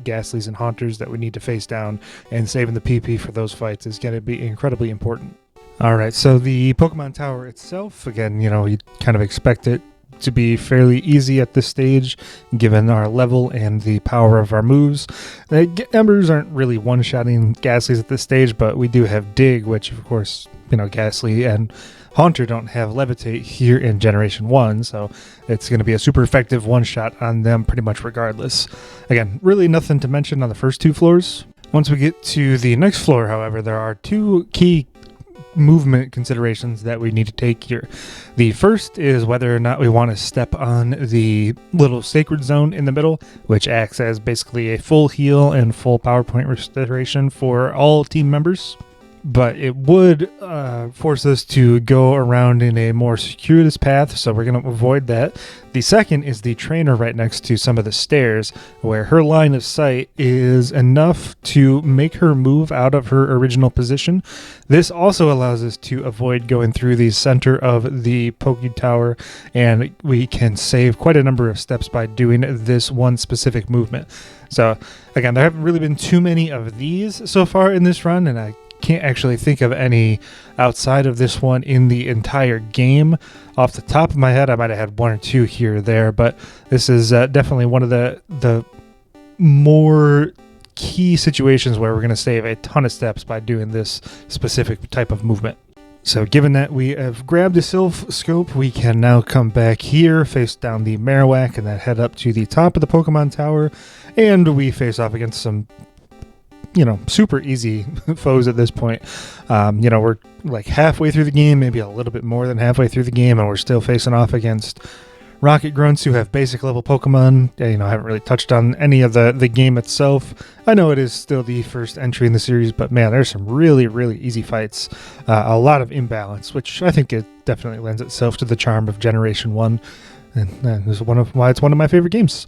S1: Ghastlies and Haunters that we need to face down, and saving the PP for those fights is going to be incredibly important. Alright, so the Pokemon Tower itself, again, you kind of expect it to be fairly easy at this stage, given our level and the power of our moves. The Embers aren't really one-shotting Ghastlies at this stage, but we do have Dig, which of course, Ghastly and Haunter don't have Levitate here in Generation 1, so it's going to be a super effective one-shot on them pretty much regardless. Again, really nothing to mention on the first two floors. Once we get to the next floor, however, there are two key movement considerations that we need to take here. The first is whether or not we want to step on the little sacred zone in the middle, which acts as basically a full heal and full power point restoration for all team members. But it would force us to go around in a more circuitous path, so we're going to avoid that. The second is the trainer right next to some of the stairs, where her line of sight is enough to make her move out of her original position. This also allows us to avoid going through the center of the Poké Tower, and we can save quite a number of steps by doing this one specific movement. So again, there haven't really been too many of these so far in this run, and I can't actually think of any outside of this one in the entire game. Off the top of my head, I might have had one or two here or there, but this is definitely one of the more key situations where we're going to save a ton of steps by doing this specific type of movement. So given that we have grabbed a Sylph Scope, we can now come back here, face down the Marowak, and then head up to the top of the Pokemon Tower, and we face off against some super easy foes at this point. We're like halfway through the game, maybe a little bit more than halfway through the game, and we're still facing off against Rocket Grunts who have basic level Pokemon. I haven't really touched on any of the game itself. I know it is still the first entry in the series, but man, there's some really, really easy fights. A lot of imbalance, which I think it definitely lends itself to the charm of Generation 1. And this is why it's one of my favorite games.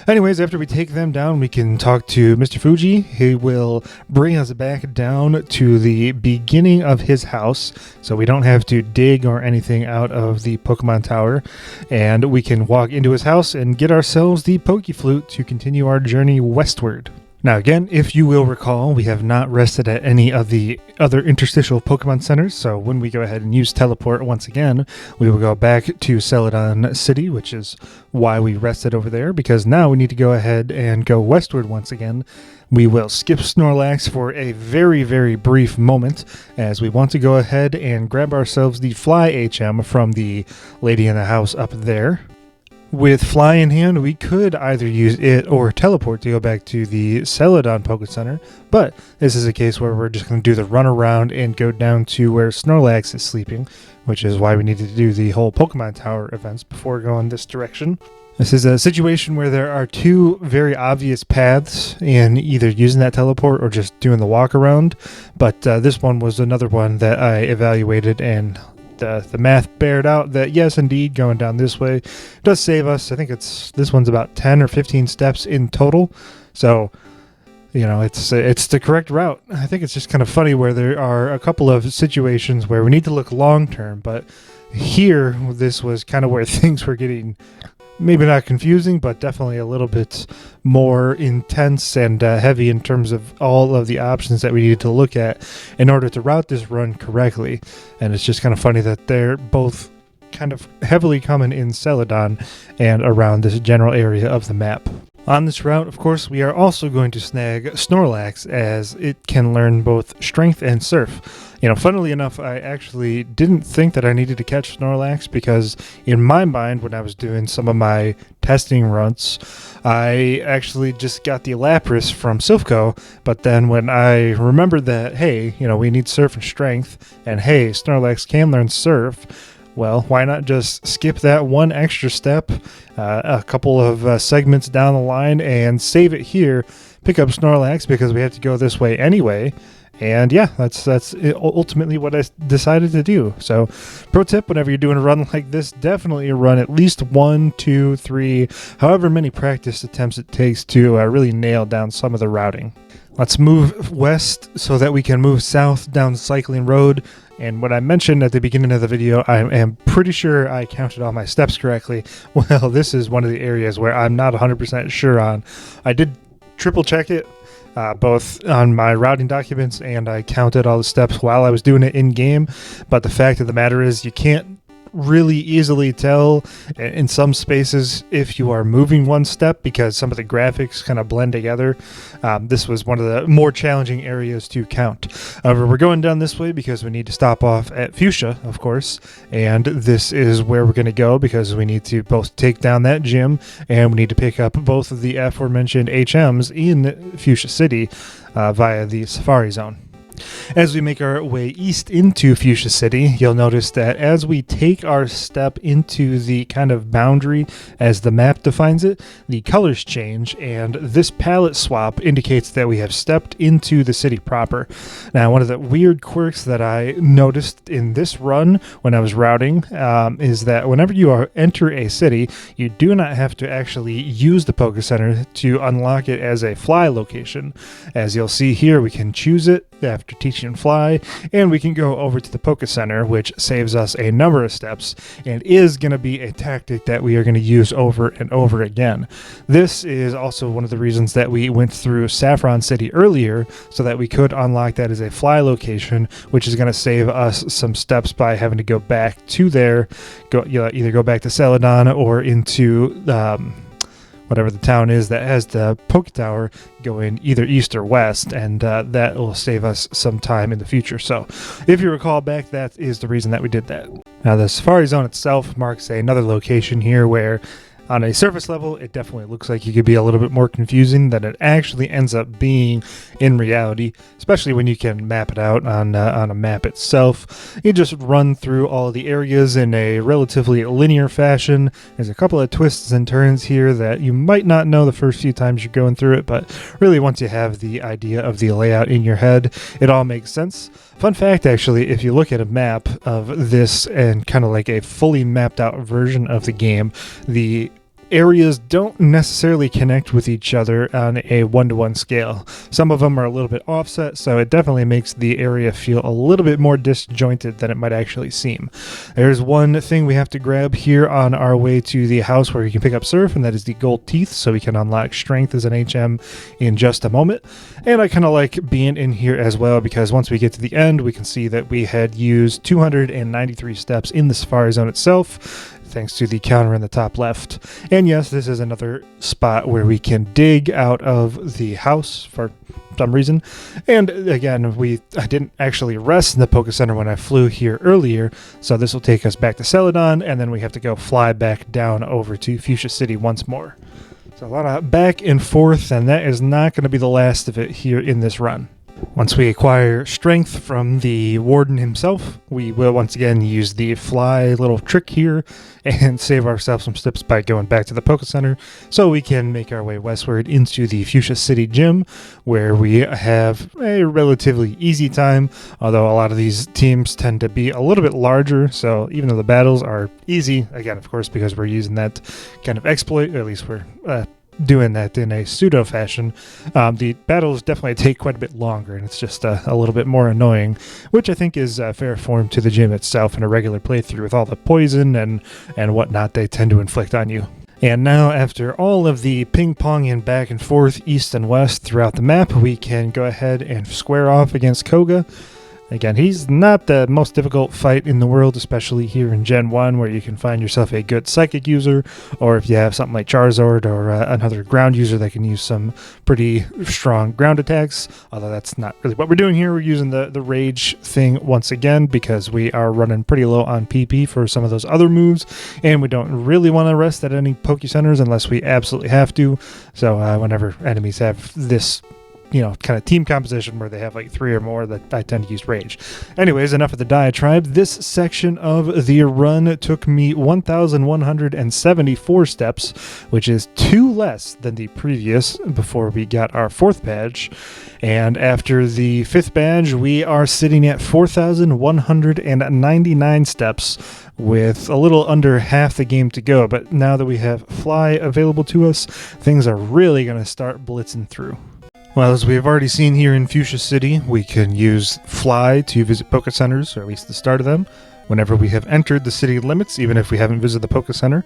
S1: Anyways, after we take them down, we can talk to Mr. Fuji. He will bring us back down to the beginning of his house, so we don't have to dig or anything out of the Pokemon Tower, and we can walk into his house and get ourselves the Pokeflute to continue our journey westward. Now again, if you will recall, we have not rested at any of the other interstitial Pokemon centers, so when we go ahead and use Teleport once again, we will go back to Celadon City, which is why we rested over there, because now we need to go ahead and go westward once again. We will skip Snorlax for a very, very brief moment, as we want to go ahead and grab ourselves the Fly HM from the lady in the house up there. With Fly in hand, we could either use it or Teleport to go back to the Celadon Poké Center, but this is a case where we're just going to do the run around and go down to where Snorlax is sleeping, which is why we needed to do the whole Pokemon Tower events before going this direction. This is a situation where there are two very obvious paths in either using that teleport or just doing the walk around, but this one was another one that I evaluated, and the math bared out that yes, indeed, going down this way does save us. I think this one's about 10 or 15 steps in total, so it's the correct route. I think it's just kind of funny where there are a couple of situations where we need to look long term, but here this was kind of where things were getting maybe not confusing, but definitely a little bit more intense and heavy in terms of all of the options that we needed to look at in order to route this run correctly. And it's just kind of funny that they're both kind of heavily coming in Celadon and around this general area of the map. On this route, of course, we are also going to snag Snorlax, as it can learn both Strength and Surf. Funnily enough, I actually didn't think that I needed to catch Snorlax, because in my mind, when I was doing some of my testing runs, I actually just got the Lapras from Silphco, but then when I remembered that, hey, we need Surf and Strength, and hey, Snorlax can learn Surf, well, why not just skip that one extra step, a couple of segments down the line, and save it here, pick up Snorlax because we have to go this way anyway. And yeah, that's ultimately what I decided to do. So pro tip, whenever you're doing a run like this, definitely run at least 1, 2, 3, however many practice attempts it takes to really nail down some of the routing. Let's move west so that we can move south down Cycling Road. And what I mentioned at the beginning of the video, I am pretty sure I counted all my steps correctly. Well, this is one of the areas where I'm not 100% sure on. I did triple check it, both on my routing documents, and I counted all the steps while I was doing it in game. But the fact of the matter is, you can't really easily tell in some spaces if you are moving one step because some of the graphics kind of blend together. This was one of the more challenging areas to count. However, we're going down this way because we need to stop off at Fuchsia, of course, and this is where we're going to go because we need to both take down that gym and we need to pick up both of the aforementioned HMs in Fuchsia City via the Safari Zone. As we make our way east into Fuchsia City, you'll notice that as we take our step into the kind of boundary as the map defines it, the colors change, and this palette swap indicates that we have stepped into the city proper. Now, one of the weird quirks that I noticed in this run when I was routing is that whenever you enter a city, you do not have to actually use the Poké Center to unlock it as a fly location. As you'll see here, we can choose it after teaching fly, and we can go over to the Poké Center, which saves us a number of steps and is going to be a tactic that we are going to use over and over again. This is also one of the reasons that we went through Saffron City earlier, so that we could unlock that as a fly location, which is going to save us some steps by having to go back to there, either go back to Celadon or into whatever the town is that has the Poké Tower, going either east or west, and that will save us some time in the future. So if you recall back, that is the reason that we did that. Now, the Safari Zone itself marks another location here where on a surface level, it definitely looks like it could be a little bit more confusing than it actually ends up being in reality, especially when you can map it out on a map itself. You just run through all the areas in a relatively linear fashion. There's a couple of twists and turns here that you might not know the first few times you're going through it, but really once you have the idea of the layout in your head, it all makes sense. Fun fact, actually, if you look at a map of this and kind of like a fully mapped out version of the game, the areas don't necessarily connect with each other on a one-to-one scale. Some of them are a little bit offset, so it definitely makes the area feel a little bit more disjointed than it might actually seem. There's one thing we have to grab here on our way to the house where you can pick up Surf, and that is the gold teeth, so we can unlock strength as an HM in just a moment. And I kind of like being in here as well because once we get to the end, we can see that we had used 293 steps in the Safari Zone itself, thanks to the counter in the top left. And yes, this is another spot where we can dig out of the house for some reason. And again, I didn't actually rest in the Poké Center when I flew here earlier, so this will take us back to Celadon, and then we have to go fly back down over to Fuchsia City once more. So a lot of back and forth, and that is not going to be the last of it here in this run. Once we acquire strength from the warden himself, we will once again use the fly little trick here and save ourselves some steps by going back to the Poké Center so we can make our way westward into the Fuchsia City Gym, where we have a relatively easy time, although a lot of these teams tend to be a little bit larger, so even though the battles are easy, again, of course, because we're using that kind of exploit, or at least we're doing that in a pseudo fashion, the battles definitely take quite a bit longer, and it's just a little bit more annoying, which I think is fair form to the gym itself in a regular playthrough with all the poison and whatnot they tend to inflict on you. And now, after all of the ping-ponging back and forth east and west throughout the map, we can go ahead and square off against Koga. Again, he's not the most difficult fight in the world, especially here in Gen 1, where you can find yourself a good Psychic user, or if you have something like Charizard or another ground user that can use some pretty strong ground attacks, although that's not really what we're doing here. We're using the Rage thing once again because we are running pretty low on PP for some of those other moves, and we don't really want to rest at any Poké Centers unless we absolutely have to. So whenever enemies have this kind of team composition where they have like 3 or more, that I tend to use rage. Anyways, enough of the diatribe. This section of the run took me 1,174 steps, which is 2 less than the previous before we got our 4th badge. And after the 5th badge, we are sitting at 4,199 steps with a little under half the game to go. But now that we have Fly available to us, things are really going to start blitzing through. Well, as we have already seen here in Fuchsia City, we can use Fly to visit Poké Centers, or at least the start of them, whenever we have entered the city limits, even if we haven't visited the Poké Center.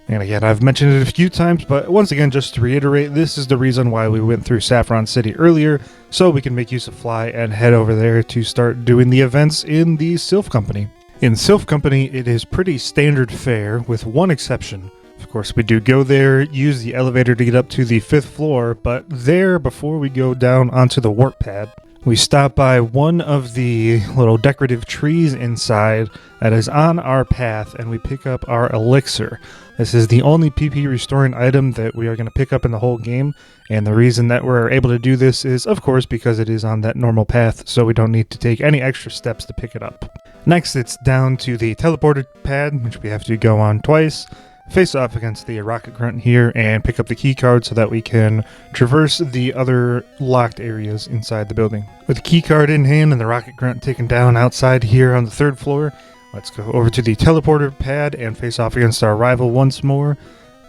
S1: And again, I've mentioned it a few times, but once again, just to reiterate, this is the reason why we went through Saffron City earlier, so we can make use of Fly and head over there to start doing the events in the Sylph Company. In Sylph Company, it is pretty standard fare, with one exception. Of course, we do go there, use the elevator to get up to the 5th floor, but there, before we go down onto the warp pad, we stop by one of the little decorative trees inside that is on our path, and we pick up our elixir. This is the only PP restoring item that we are going to pick up in the whole game, and the reason that we're able to do this is, of course, because it is on that normal path, so we don't need to take any extra steps to pick it up. Next, it's down to the teleporter pad, which we have to go on twice, face off against the rocket grunt here, and pick up the key card so that we can traverse the other locked areas inside the building. With the key card in hand and the rocket grunt taken down outside here on the 3rd floor, let's go over to the teleporter pad and face off against our rival once more.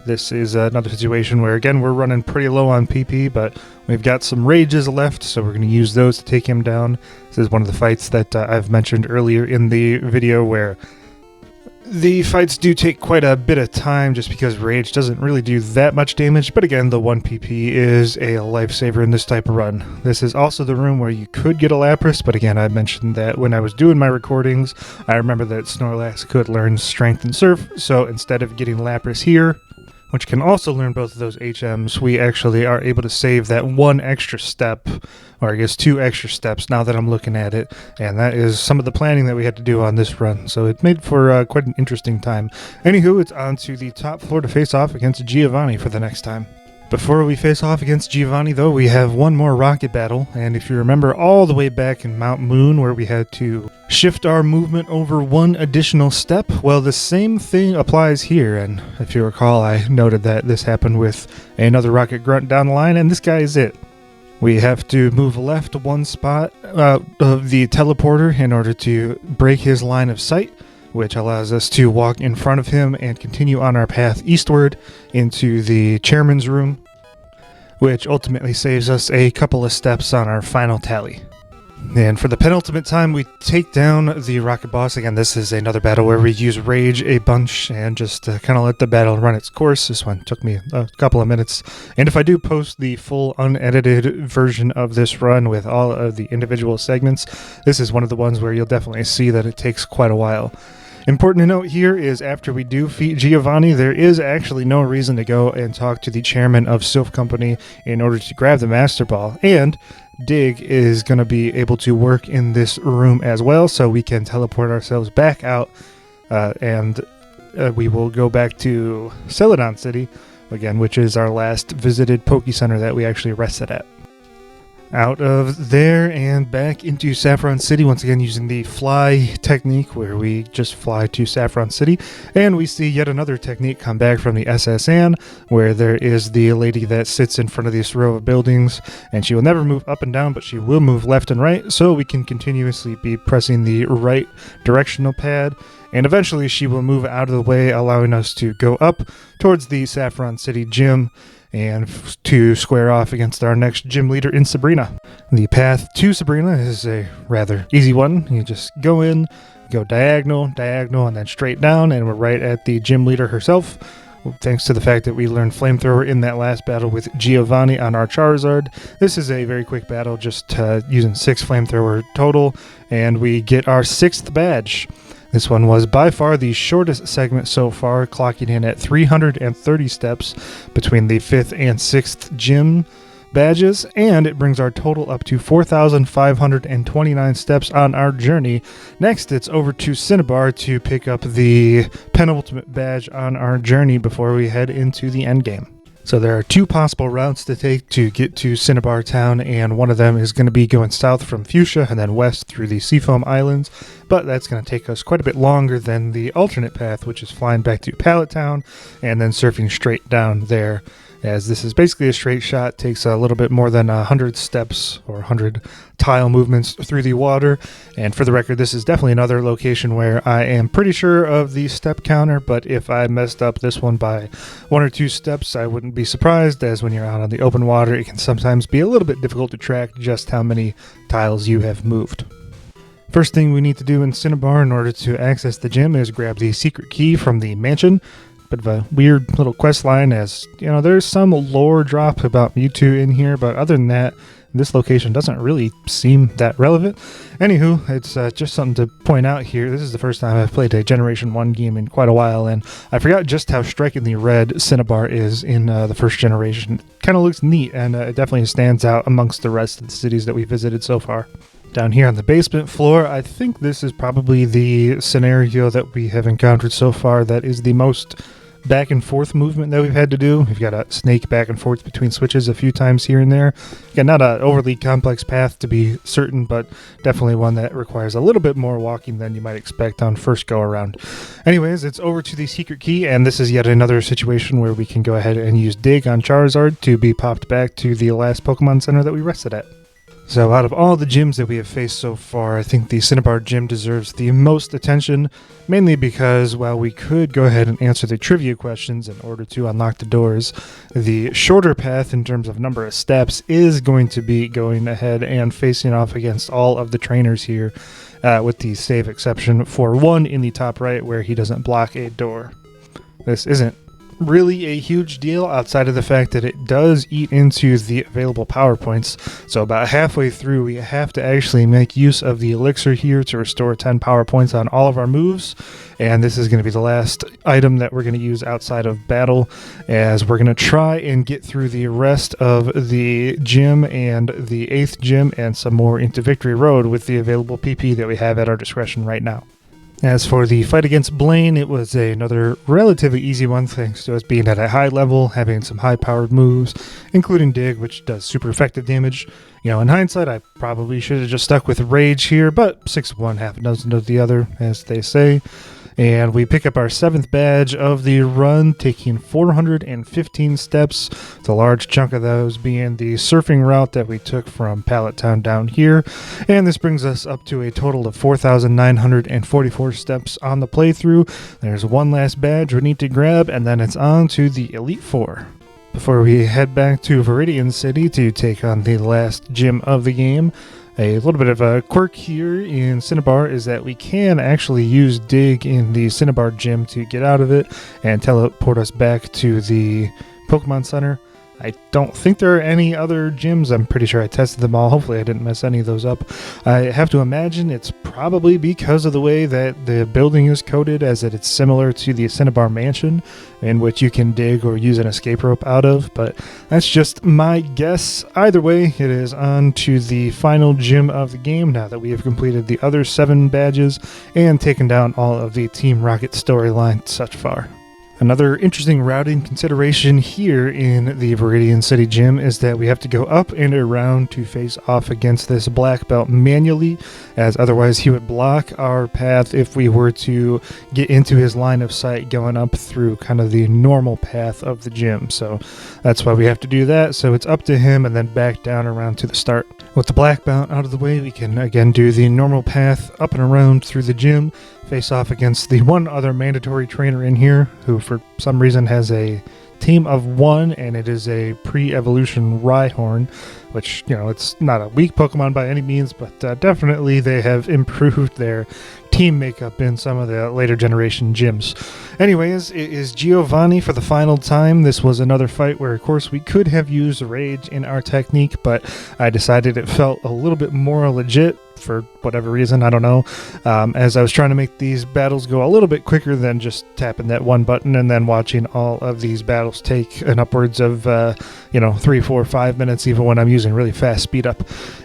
S1: This is another situation where, again, we're running pretty low on PP, but we've got some rages left, so we're going to use those to take him down. This is one of the fights that I've mentioned earlier in the video where the fights do take quite a bit of time just because rage doesn't really do that much damage, but again, the 1 PP is a lifesaver in this type of run. This is also the room where you could get a Lapras, but again, I mentioned that when I was doing my recordings, I remember that Snorlax could learn Strength and Surf, so instead of getting Lapras here, which can also learn both of those HMs, we actually are able to save that 1 extra step, or I guess 2 extra steps now that I'm looking at it, and that is some of the planning that we had to do on this run, so it made for quite an interesting time. Anywho, it's on to the top floor to face off against Giovanni for the next time. Before we face off against Giovanni, though, we have one more rocket battle, and if you remember all the way back in Mount Moon where we had to shift our movement over 1 additional step, well, the same thing applies here, and if you recall, I noted that this happened with another rocket grunt down the line, and this guy is it. We have to move left 1 spot of the teleporter in order to break his line of sight, which allows us to walk in front of him and continue on our path eastward into the chairman's room, which ultimately saves us a couple of steps on our final tally. And for the penultimate time, we take down the rocket boss. Again, this is another battle where we use rage a bunch and just kind of let the battle run its course. This one took me a couple of minutes. And if I do post the full unedited version of this run with all of the individual segments, this is one of the ones where you'll definitely see that it takes quite a while. Important to note here is after we do defeat Giovanni, there is actually no reason to go and talk to the chairman of Sylph Company in order to grab the Master Ball, and Dig is going to be able to work in this room as well, so we can teleport ourselves back out, and we will go back to Celadon City, again, which is our last visited Poké Center that we actually rested at. Out of there and back into Saffron City, once again using the fly technique where we just fly to Saffron City, and we see yet another technique come back from the SSN where there is the lady that sits in front of this row of buildings, and she will never move up and down, but she will move left and right, so we can continuously be pressing the right directional pad, and eventually she will move out of the way, allowing us to go up towards the Saffron City gym and to square off against our next gym leader in Sabrina. The path to Sabrina is a rather easy one. You just go in, go diagonal, and then straight down, and we're right at the gym leader herself. Thanks to the fact that we learned Flamethrower in that last battle with Giovanni on our Charizard. This is a very quick battle, just using 6 Flamethrower total, and we get our 6th badge. This one was by far the shortest segment so far, clocking in at 330 steps between the 5th and 6th gym badges, and it brings our total up to 4,529 steps on our journey. Next, it's over to Cinnabar to pick up the penultimate badge on our journey before we head into the endgame. So there are two possible routes to take to get to Cinnabar Town, and one of them is going to be going south from Fuchsia and then west through the Seafoam Islands, but that's going to take us quite a bit longer than the alternate path, which is flying back to Pallet Town and then surfing straight down there, as this is basically a straight shot. Takes a little bit more than 100 steps or 100 tile movements through the water. And for the record, this is definitely another location where I am pretty sure of the step counter, but if I messed up this one by 1 or 2 steps, I wouldn't be surprised, as when you're out on the open water, it can sometimes be a little bit difficult to track just how many tiles you have moved. First thing we need to do in Cinnabar in order to access the gym is grab the secret key from the mansion. Bit of a weird little quest line, as you know, there's some lore drop about Mewtwo in here, but other than that, this location doesn't really seem that relevant. Anywho, it's just something to point out here. This is the first time I've played a Generation 1 game in quite a while, and I forgot just how strikingly red Cinnabar is in the first generation. Kind of looks neat, and it definitely stands out amongst the rest of the cities that we visited so far. Down here on the basement floor, I think this is probably the scenario that we have encountered so far that is the most back and forth movement that we've had to do. We've got to snake back and forth between switches a few times here and there. Again, not an overly complex path to be certain, but definitely one that requires a little bit more walking than you might expect on first go around. Anyways, it's over to the secret key, and this is yet another situation where we can go ahead and use Dig on Charizard to be popped back to the last Pokemon Center that we rested at. So out of all the gyms that we have faced so far, I think the Cinnabar gym deserves the most attention, mainly because while we could go ahead and answer the trivia questions in order to unlock the doors, the shorter path in terms of number of steps is going to be going ahead and facing off against all of the trainers here, with the save exception for one in the top right where he doesn't block a door. This isn't really a huge deal outside of the fact that it does eat into the available power points. So about halfway through, we have to actually make use of the elixir here to restore 10 power points on all of our moves, and this is going to be the last item that we're going to use outside of battle, as we're going to try and get through the rest of the gym and the 8th gym and some more into Victory Road with the available PP that we have at our discretion right now. As for the fight against Blaine, it was another relatively easy one, thanks to us being at a high level, having some high-powered moves, including Dig, which does super effective damage. You know, in hindsight, I probably should have just stuck with Rage here, but 6 of one, half a dozen of the other, as they say. And we pick up our 7th badge of the run, taking 415 steps, with a large chunk of those being the surfing route that we took from Pallet Town down here. And this brings us up to a total of 4,944 steps on the playthrough. There's one last badge we need to grab, and then it's on to the Elite Four. Before we head back to Viridian City to take on the last gym of the game, a little bit of a quirk here in Cinnabar is that we can actually use Dig in the Cinnabar gym to get out of it and teleport us back to the Pokemon Center. I don't think there are any other gyms. I'm pretty sure I tested them all. Hopefully I didn't mess any of those up. I have to imagine it's probably because of the way that the building is coded, as that it's similar to the Cinnabar Mansion, in which you can dig or use an escape rope out of, but that's just my guess. Either way, it is on to the final gym of the game now that we have completed the other 7 badges and taken down all of the Team Rocket storyline such far. Another interesting routing consideration here in the Viridian City gym is that we have to go up and around to face off against this black belt manually, as otherwise he would block our path if we were to get into his line of sight going up through kind of the normal path of the gym. So that's why we have to do that. So it's up to him and then back down around to the start. With the black belt out of the way, we can again do the normal path up and around through the gym, face off against the one other mandatory trainer in here, who for some reason has a team of 1, and it is a pre-evolution Rhyhorn, which, you know, it's not a weak Pokemon by any means, but definitely they have improved their team makeup in some of the later generation gyms. Anyways, it is Giovanni for the final time. This was another fight where, of course, we could have used Rage in our technique, but I decided it felt a little bit more legit for whatever reason, I don't know, as I was trying to make these battles go a little bit quicker than just tapping that one button and then watching all of these battles take an upwards of 3, 4, 5 minutes, even when I'm using really fast speed up.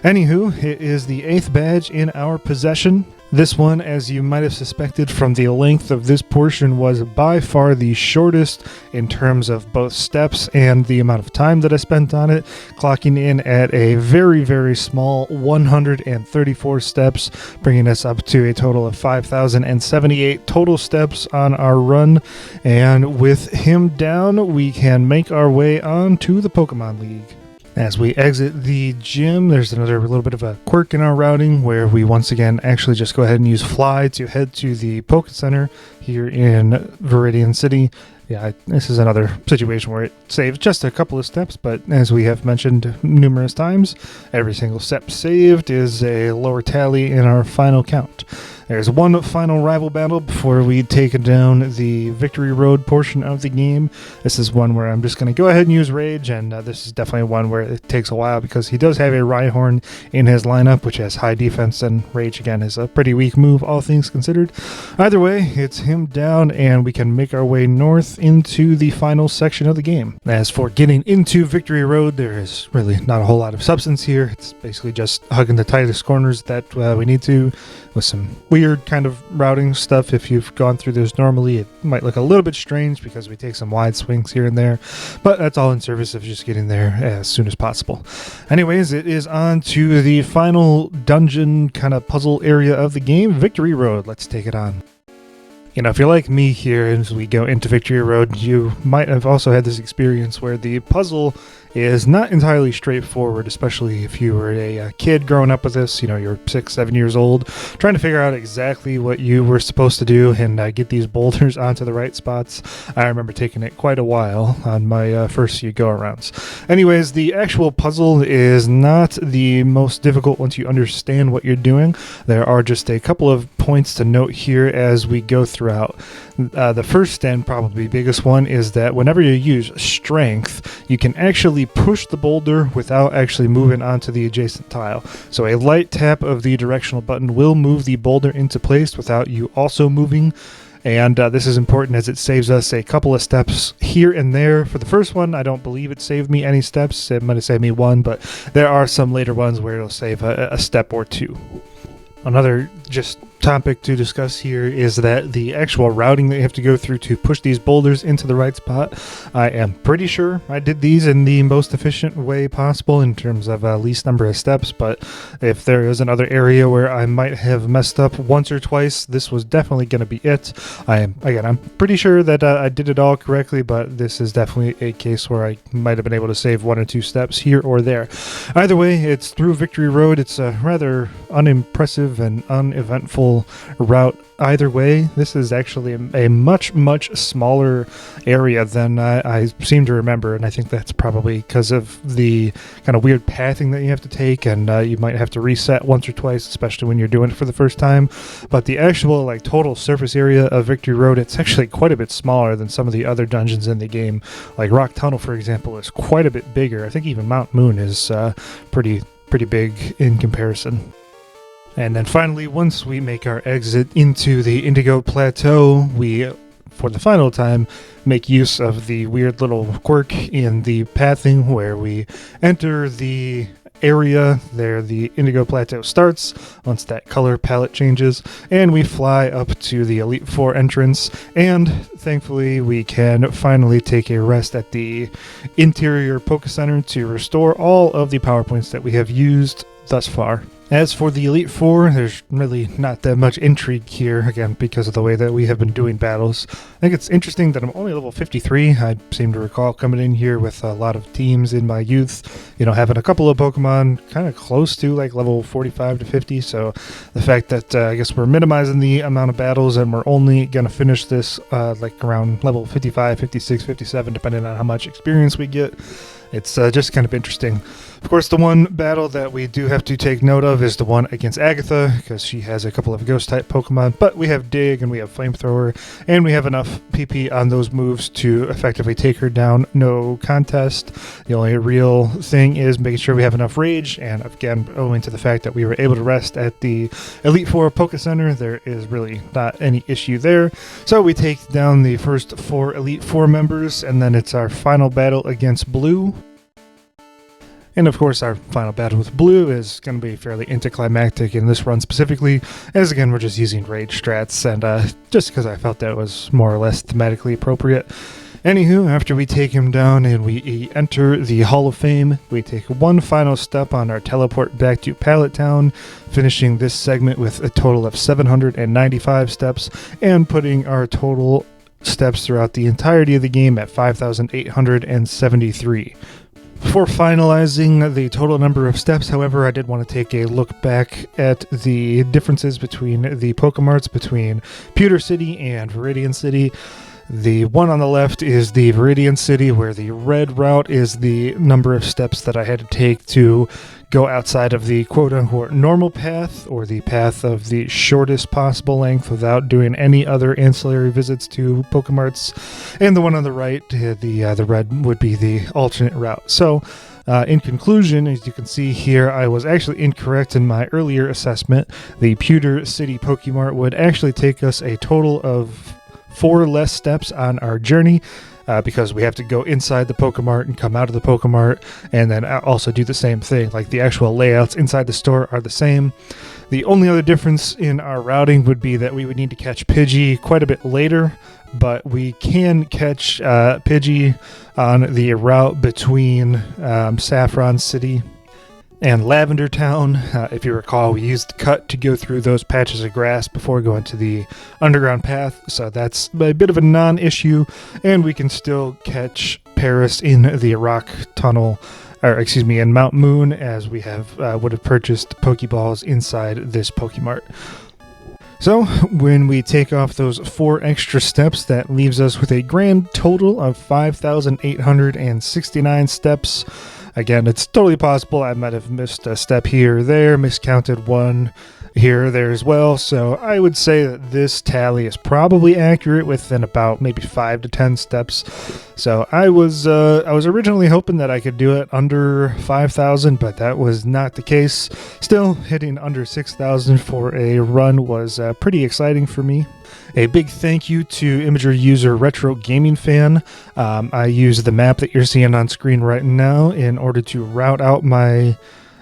S1: Anywho, it is the 8th badge in our possession. This one, as you might have suspected from the length of this portion, was by far the shortest in terms of both steps and the amount of time that I spent on it, clocking in at a very, very small 134 steps, bringing us up to a total of 5,078 total steps on our run. And with him down, we can make our way on to the Pokemon League. As we exit the gym, there's another little bit of a quirk in our routing where we once again actually just go ahead and use Fly to head to the Poke Center here in Viridian City. Yeah, this is another situation where it saves just a couple of steps, but as we have mentioned numerous times, every single step saved is a lower tally in our final count. There's one final rival battle before we take down the Victory Road portion of the game. This is one where I'm just going to go ahead and use Rage, and this is definitely one where it takes a while because he does have a Rhyhorn in his lineup, which has high defense, and Rage, again, is a pretty weak move, all things considered. Either way, it's him down, and we can make our way north into the final section of the game. As for getting into Victory Road, there is really not a whole lot of substance here. It's basically just hugging the tightest corners that we need to, with some weird kind of routing stuff. If you've gone through this normally, it might look a little bit strange because we take some wide swings here and there, but that's all in service of just getting there as soon as possible. Anyways, it is on to the final dungeon kind of puzzle area of the game, Victory Road. Let's take it on. You know, if you're like me here as we go into Victory Road, you might have also had this experience where the puzzle is not entirely straightforward, especially if you were a kid growing up with this. You know, you're 6, 7 years old, trying to figure out exactly what you were supposed to do and get these boulders onto the right spots. I remember taking it quite a while on my first few go-arounds. Anyways, the actual puzzle is not the most difficult once you understand what you're doing. There are just a couple of points to note here as we go throughout. The first and probably biggest one is that whenever you use strength, you can actually push the boulder without actually moving onto the adjacent tile. So a light tap of the directional button will move the boulder into place without you also moving. And this is important as it saves us a couple of steps here and there. For the first one, I don't believe it saved me any steps. It might have saved me one, but there are some later ones where it'll save a step or two. Another just topic to discuss here is that the actual routing that you have to go through to push these boulders into the right spot, I am pretty sure I did these in the most efficient way possible in terms of least number of steps, but if there is another area where I might have messed up once or twice, this was definitely going to be it. I'm pretty sure that I did it all correctly, but this is definitely a case where I might have been able to save 1 or 2 steps here or there. Either way, it's through Victory Road. It's a rather unimpressive and uneventful route. Either way, this is actually a much, much smaller area than I seem to remember, and I think that's probably because of the kind of weird pathing that you have to take, and you might have to reset once or twice, especially when you're doing it for the first time. But the actual total surface area of Victory Road, it's actually quite a bit smaller than some of the other dungeons in the game. Like Rock Tunnel, for example, is quite a bit bigger. I think even Mount Moon is pretty big in comparison. And then finally, once we make our exit into the Indigo Plateau, we, for the final time, make use of the weird little quirk in the pathing where we enter the area there the Indigo Plateau starts once that color palette changes, and we fly up to the Elite Four entrance, and thankfully we can finally take a rest at the interior Poké Center to restore all of the power points that we have used thus far. As for the Elite Four, there's really not that much intrigue here, again, because of the way that we have been doing battles. I think it's interesting that I'm only level 53. I seem to recall coming in here with a lot of teams in my youth, you know, having a couple of Pokemon kind of close to level 45 to 50, so the fact that I guess we're minimizing the amount of battles and we're only going to finish this around level 55, 56, 57, depending on how much experience we get, it's just kind of interesting. Of course, the one battle that we do have to take note of is the one against Agatha, because she has a couple of Ghost-type Pokemon, but we have Dig and we have Flamethrower, and we have enough PP on those moves to effectively take her down, no contest. The only real thing is making sure we have enough Rage, and again, owing to the fact that we were able to rest at the Elite Four Poké Center, there is really not any issue there. So we take down the first 4 Elite Four members, and then it's our final battle against Blue. And of course, our final battle with blue is going to be fairly anticlimactic in this run specifically, as again, we're just using rage strats, and just because I felt that was more or less thematically appropriate. Anywho, after we take him down and we enter the Hall of Fame, we take one final step on our teleport back to Pallet Town, finishing this segment with a total of 795 steps, and putting our total steps throughout the entirety of the game at 5,873. Before finalizing the total number of steps, however, I did want to take a look back at the differences between the Pokemarts between Pewter City and Viridian City. The one on the left is the Viridian City, where the red route is the number of steps that I had to take to go outside of the quote-unquote normal path, or the path of the shortest possible length without doing any other ancillary visits to Pokemarts. And the one on the right, the red, would be the alternate route. So, in conclusion, as you can see here, I was actually incorrect in my earlier assessment. The Pewter City Pokemart would actually take us a total of 4 less steps on our journey, because we have to go inside the Pokemart and come out of the Pokemart, and then also do the same thing. Like, the actual layouts inside the store are the same. The only other difference in our routing would be that we would need to catch Pidgey quite a bit later, but we can catch Pidgey on the route between Saffron City and Lavender Town. If you recall, we used Cut to go through those patches of grass before going to the underground path, so that's a bit of a non-issue, and we can still catch Paris in the rock tunnel, or excuse me, in Mount Moon, as we have would have purchased Pokeballs inside this Pokemart. So, when we take off those 4 extra steps, that leaves us with a grand total of 5,869 steps. Again, it's totally possible I might have missed a step here or there, miscounted one here or there as well, so I would say that this tally is probably accurate within about maybe 5 to 10 steps. So I was originally hoping that I could do it under 5,000, but that was not the case. Still, hitting under 6,000 for a run was pretty exciting for me. A big thank you to Imager user Retro Gaming Fan. I used the map that you're seeing on screen right now in order to route out my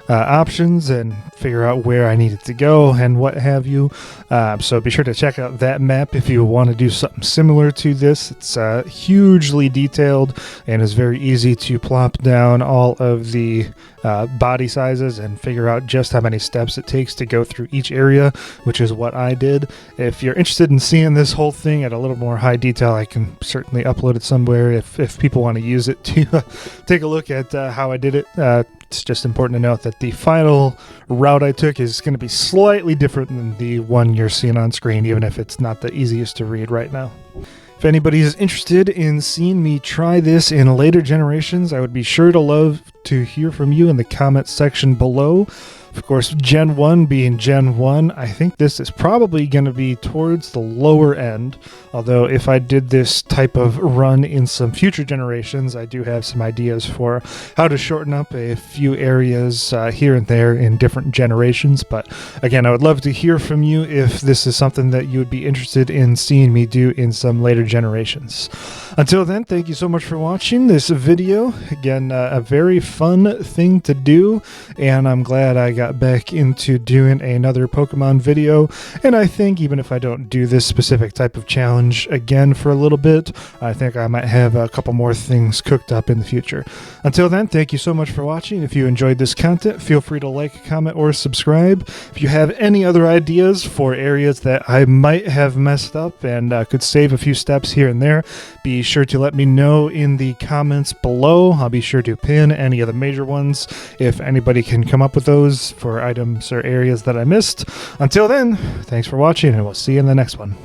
S1: options and figure out where I needed to go and what have you. So be sure to check out that map if you want to do something similar to this. It's hugely detailed and is very easy to plop down all of the body sizes and figure out just how many steps it takes to go through each area, which is what I did. If you're interested in seeing this whole thing at a little more high detail, I can certainly upload it somewhere if people want to use it to take a look at how I did it. It's just important to note that the final route I took is going to be slightly different than the one you're seeing on screen, even if it's not the easiest to read right now. If anybody is interested in seeing me try this in later generations, I would be sure to love to hear from you in the comments section below. Of course, Gen 1 being Gen 1, I think this is probably going to be towards the lower end, although if I did this type of run in some future generations, I do have some ideas for how to shorten up a few areas here and there in different generations. But again, I would love to hear from you if this is something that you would be interested in seeing me do in some later generations. Until then, thank you so much for watching this video. Again, a very fun thing to do, and I'm glad I got back into doing another Pokemon video, and I think even if I don't do this specific type of challenge again for a little bit, I think I might have a couple more things cooked up in the future. Until then, thank you so much for watching. If you enjoyed this content, feel free to like, comment, or subscribe. If you have any other ideas for areas that I might have messed up and could save a few steps here and there, be sure to let me know in the comments below. I'll be sure to pin any of the major ones if anybody can come up with those for items or areas that I missed. Until then, thanks for watching, and we'll see you in the next one.